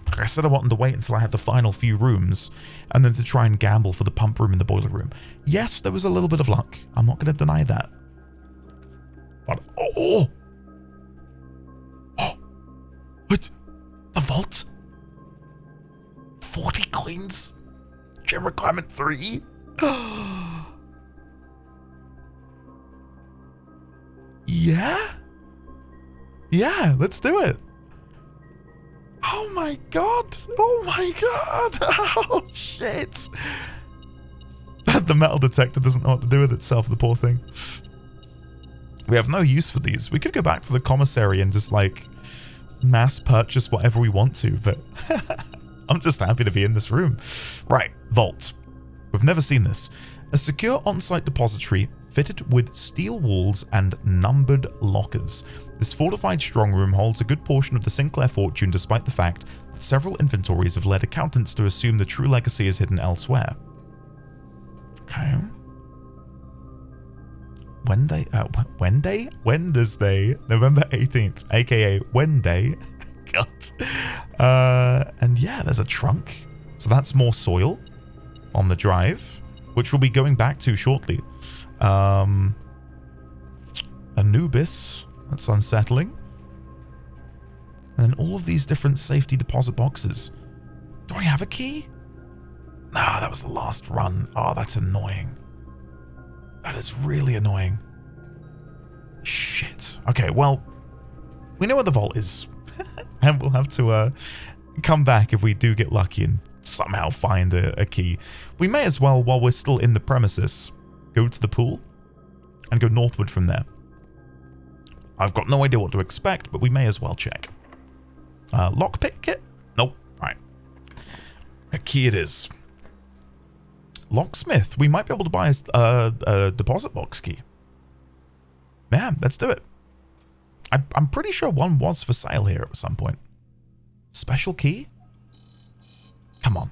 Like I said, I wanted to wait until I had the final few rooms and then to try and gamble for the pump room and the boiler room. Yes, there was a little bit of luck. I'm not going to deny that. But... Oh! What? The vault? 40 coins? Gem requirement 3? Yeah? Yeah, let's do it. Oh my god. Oh my god. Oh shit. The metal detector doesn't know what to do with itself, the poor thing. We have no use for these. We could go back to the commissary and just like mass purchase whatever we want to, but I'm just happy to be in this room. Right, vault. We've never seen this. A secure on-site depository fitted with steel walls and numbered lockers. This fortified strong room holds a good portion of the Sinclair fortune despite the fact that several inventories have led accountants to assume the true legacy is hidden elsewhere. Okay. Wednesday, November 18th, aka Wednesday. God. And yeah, there's a trunk. So that's more soil on the drive, which we'll be going back to shortly. Anubis, that's unsettling. And then all of these different safety deposit boxes. Do I have a key? Nah, that was the last run. Oh, that's annoying. That is really annoying. Shit. Okay, well, we know where the vault is. And we'll have to come back if we do get lucky and somehow find a key. We may as well, while we're still in the premises, go to the pool and go northward from there. I've got no idea what to expect, but we may as well check. Lockpick kit? Nope. Right. A key it is. Locksmith. We might be able to buy a deposit box key. Yeah, let's do it. I'm pretty sure one was for sale here at some point. Special key? Come on.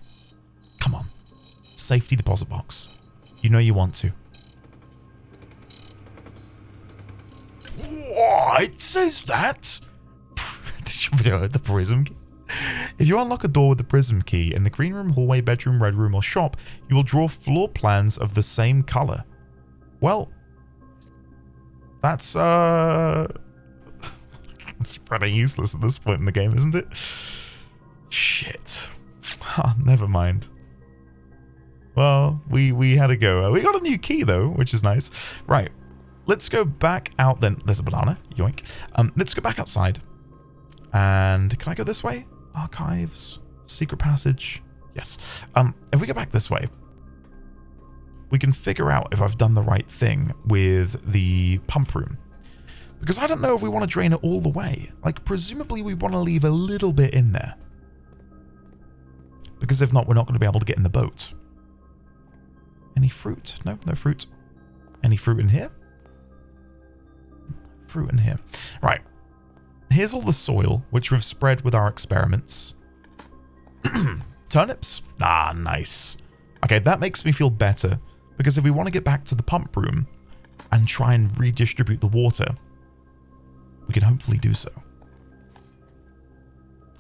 Come on. Safety deposit box. You know you want to. What? It says that? Did you heard the prism key? If you unlock a door with the prism key in the green room, hallway, bedroom, red room, or shop, you will draw floor plans of the same color. Well, that's it's pretty useless at this point in the game, isn't it? Never mind. Well, we had a go. We got a new key, though, which is nice. Right. Let's go back out then. There's a banana. Yoink. Let's go back outside. And can I go this way? Archives. Secret passage. Yes. If we go back this way, we can figure out if I've done the right thing with the pump room. Because I don't know if we want to drain it all the way. Like, presumably we want to leave a little bit in there. Because if not, we're not going to be able to get in the boat. Any fruit? No, no fruit. Any fruit in here? Fruit in here. Right. Here's all the soil, which we've spread with our experiments. Turnips? Ah, nice. Okay, that makes me feel better. Because if we want to get back to the pump room and try and redistribute the water, we can hopefully do so.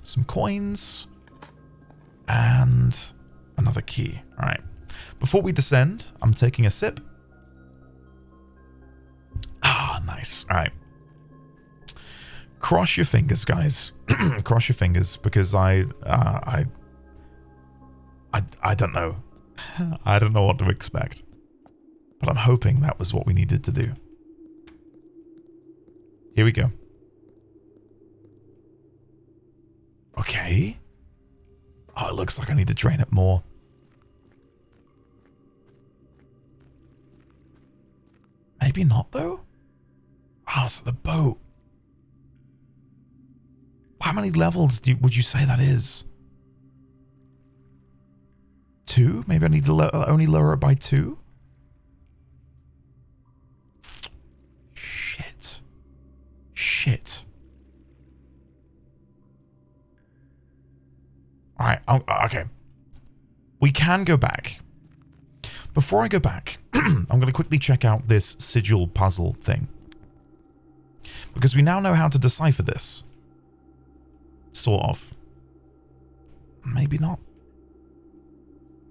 Some coins. And another key. All right. Before we descend, I'm taking a sip. Ah, nice. All right. Cross your fingers, guys. Cross your fingers, because I don't know. I don't know what to expect. But I'm hoping that was what we needed to do. Here we go. Okay. Oh, it looks like I need to drain it more. Maybe not, though? Oh, so the boat. How many levels would you say that is? 2? Maybe I need to only lower it by 2? Shit. Shit. Alright, okay. We can go back. Before I go back, I'm going to quickly check out this sigil puzzle thing. Because we now know how to decipher this. Sort of. Maybe not.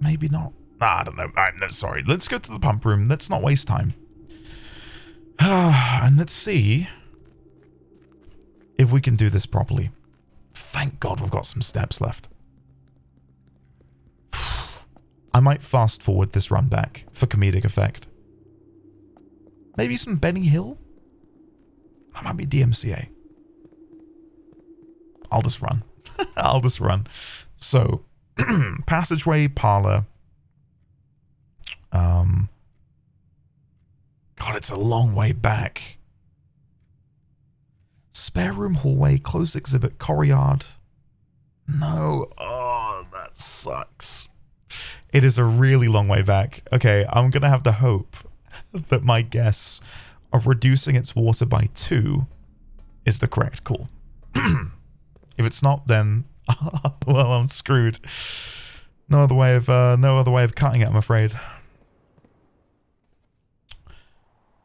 Maybe not. I don't know. No, sorry. Let's go to the pump room. Let's not waste time. And let's see if we can do this properly. Thank God we've got some steps left. I might fast forward this run back for comedic effect. Maybe some Benny Hill? That might be DMCA. I'll just run. I'll just run. So, passageway, parlor. God, it's a long way back. Spare room, hallway, closed exhibit, courtyard. No. Oh, that sucks. It is a really long way back. Okay, I'm going to have to hope that my guess of reducing its water by 2 is the correct call. If it's not, then well, I'm screwed. No other way of cutting it, I'm afraid.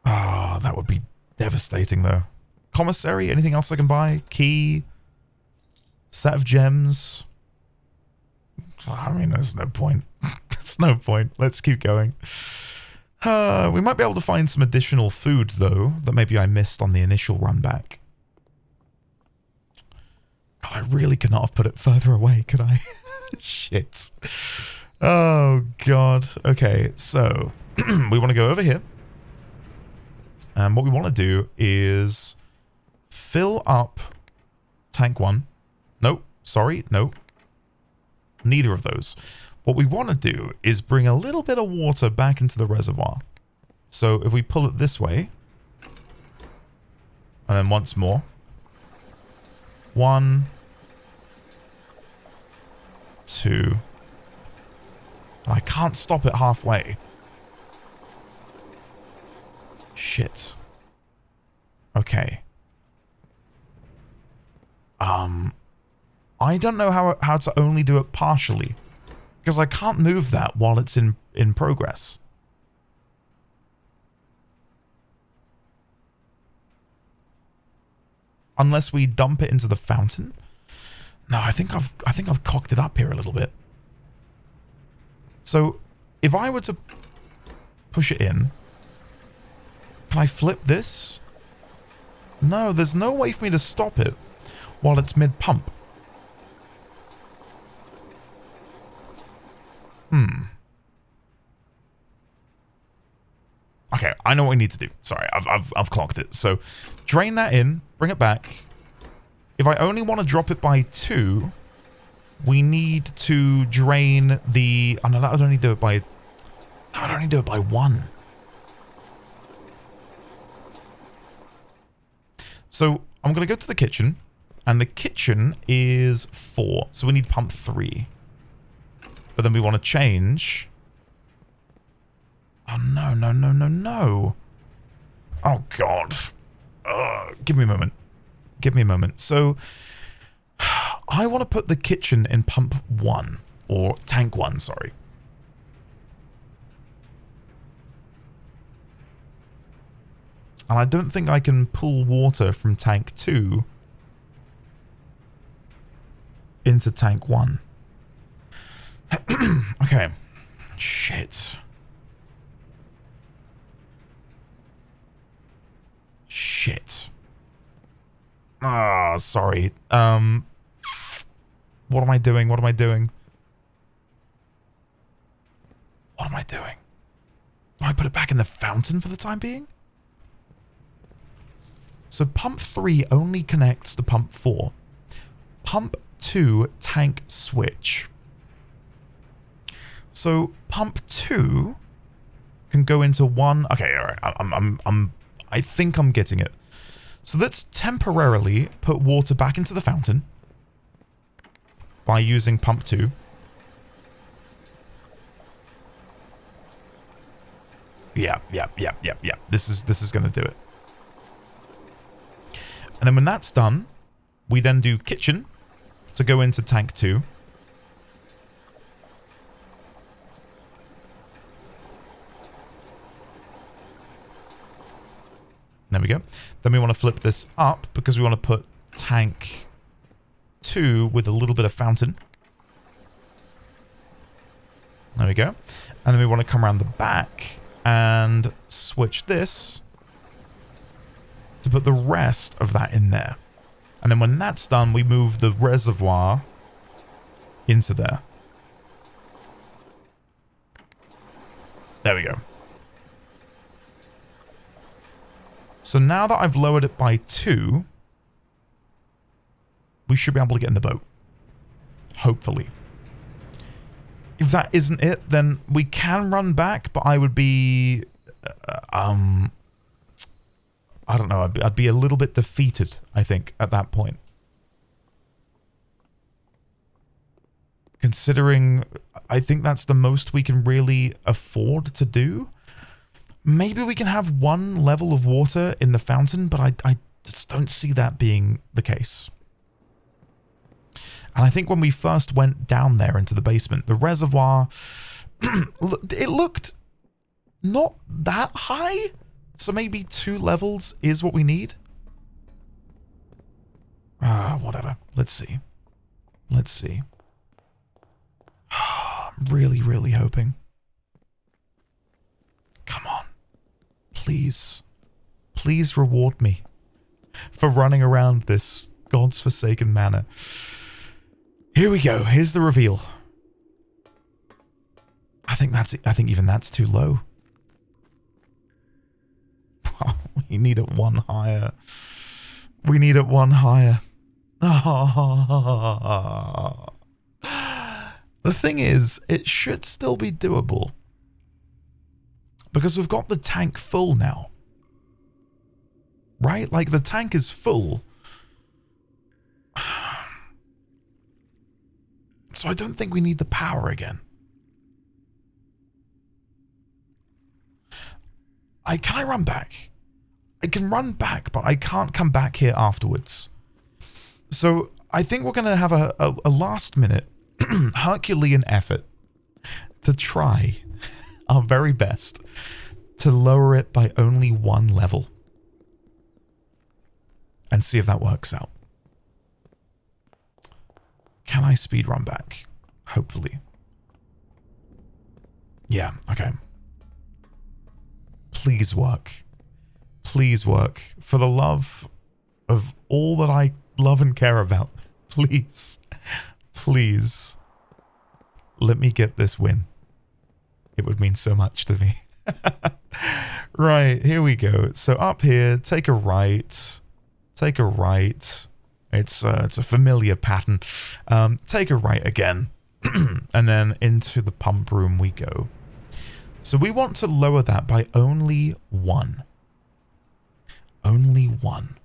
Ah, that would be devastating, though. Commissary, anything else I can buy? Key, set of gems. I mean, there's no point. There's no point. Let's keep going. We might be able to find some additional food, though, that maybe I missed on the initial run back. God, I really could not have put it further away, could I? Shit. Oh, God. Okay, so we want to go over here. And what we want to do is fill up tank 1. Nope. Sorry. Nope. Neither of those. What we want to do is bring a little bit of water back into the reservoir. So if we pull it this way, and then once more. 1, 2. I can't stop it halfway. Shit. Okay. I don't know how to only do it partially. Because I can't move that while it's in progress. Unless we dump it into the fountain. No, I think I've cocked it up here a little bit. So, if I were to push it in, can I flip this? No, there's no way for me to stop it while it's mid-pump. Okay, I know what we need to do. Sorry, I've clocked it. So, drain that in, bring it back. If I only want to drop it by 2, we need to drain the... Oh no, that would only do it by... That would only do it by 1. So, I'm going to go to the kitchen, and the kitchen is 4. So we need pump 3. But then we want to change... Oh, no, no, no, no, no. Oh, God. Give me a moment. Give me a moment. So, I want to put the kitchen in pump 1. Or tank 1, sorry. And I don't think I can pull water from tank 2 into tank 1. Okay. Shit. Shit. Ah, sorry. What am I doing? What am I doing? What am I doing? Do I put it back in the fountain for the time being? So pump 3 only connects to pump 4. Pump 2 tank switch. So pump 2 can go into 1. Okay, all right. I think I'm getting it. So let's temporarily put water back into the fountain by using pump 2. Yeah. This is going to do it. And then when that's done, we then do kitchen to go into tank 2. There we go. Then we want to flip this up because we want to put tank 2 with a little bit of fountain. There we go. And then we want to come around the back and switch this to put the rest of that in there. And then when that's done, we move the reservoir into there. There we go. So now that I've lowered it by 2, we should be able to get in the boat. Hopefully. If that isn't it, then we can run back, but I would be... I don't know, I'd be a little bit defeated, I think, at that point. Considering I think that's the most we can really afford to do. Maybe we can have 1 level of water in the fountain, but I just don't see that being the case. And I think when we first went down there into the basement, the reservoir, it looked not that high. So maybe 2 levels is what we need. Whatever. Let's see. Let's see. I'm really, really hoping. Come on. Please. Please reward me for running around this God's forsaken manor. Here we go. Here's the reveal. I think that's it. I think even that's too low. We need it 1 higher. We need it 1 higher. The thing is, it should still be doable. Because we've got the tank full now. Right? Like, the tank is full. So I don't think we need the power again. Can I run back? I can run back, but I can't come back here afterwards. So I think we're going to have a last minute Herculean effort to try our very best to lower it by only 1 level. And see if that works out. Can I speed run back? Hopefully. Yeah, okay. Please work. Please work. For the love of all that I love and care about. Please. Please. Let me get this win. It would mean so much to me. Right, here we go. So up here, take a right. Take a right. It's a familiar pattern. Take a right again. And then into the pump room we go. So we want to lower that by only 1. Only 1.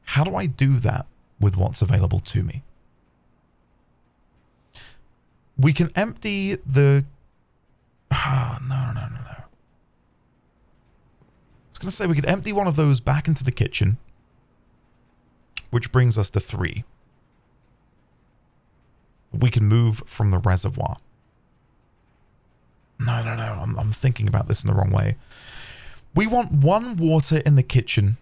How do I do that with what's available to me? We can empty the... No. I was going to say we could empty one of those back into the kitchen, which brings us to 3. We can move from the reservoir. No. I'm thinking about this in the wrong way. We want 1 water in the kitchen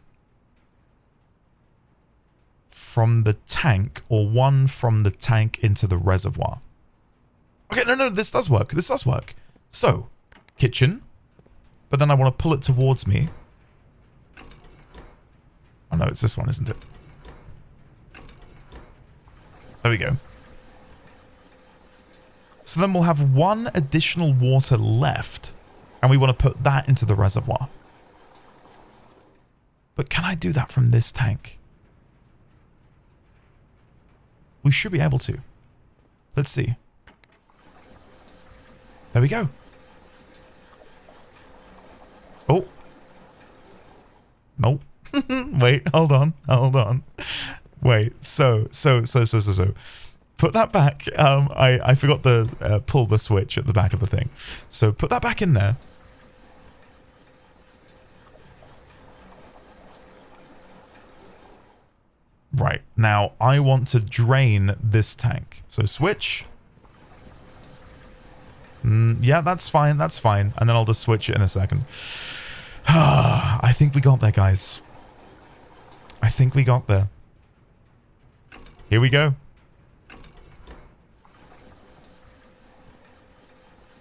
from the tank, or 1 from the tank into the reservoir. Okay, no, this does work. This does work. So, kitchen, but then I want to pull it towards me. Oh no, it's this one, isn't it? There we go. So then we'll have 1 additional water left, and we want to put that into the reservoir. But can I do that from this tank? We should be able to. Let's see. There we go. Oh. Nope. Wait, hold on. Wait, so. Put that back. I forgot to pull the switch at the back of the thing. So put that back in there. Right, now I want to drain this tank. So switch. Yeah, that's fine. And then I'll just switch it in a second. I think we got there, guys. I think we got there. Here we go.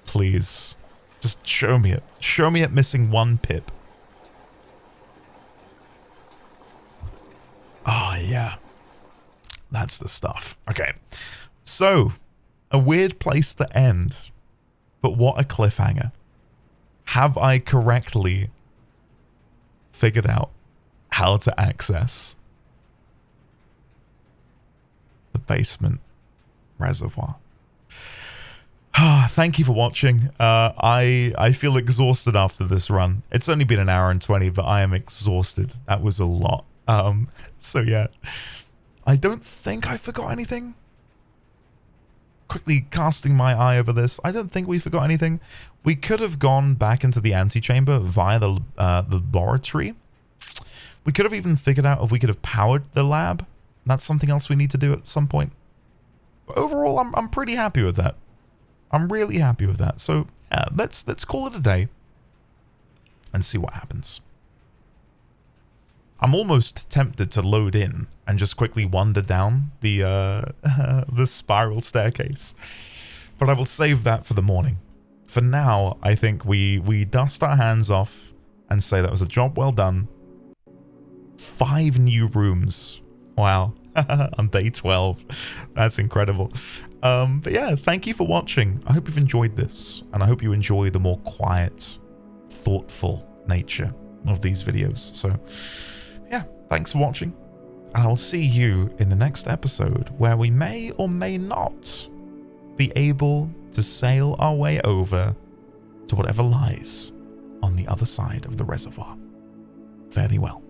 Please. Just show me it. Show me it missing 1 pip. Ah, yeah. That's the stuff. Okay. So, a weird place to end. But what a cliffhanger. Have I correctly figured out how to access the basement reservoir? Thank you for watching. I feel exhausted after this run. It's only been 1 hour and 20, but I am exhausted. That was a lot. So yeah. I don't think I forgot anything. Quickly casting my eye over this, I don't think we forgot anything. We could have gone back into the antechamber via the laboratory. We could have even figured out if we could have powered the lab. That's something else we need to do at some point. But overall, I'm pretty happy with that. I'm really happy with that. So yeah, let's call it a day and see what happens. I'm almost tempted to load in and just quickly wander down the spiral staircase. But I will save that for the morning. For now, I think we dust our hands off and say that was a job well done. 5 new rooms. Wow. On day 12. That's incredible. But yeah, thank you for watching. I hope you've enjoyed this. And I hope you enjoy the more quiet, thoughtful nature of these videos. So yeah, thanks for watching, and I'll see you in the next episode where we may or may not be able to sail our way over to whatever lies on the other side of the reservoir. Fare thee well.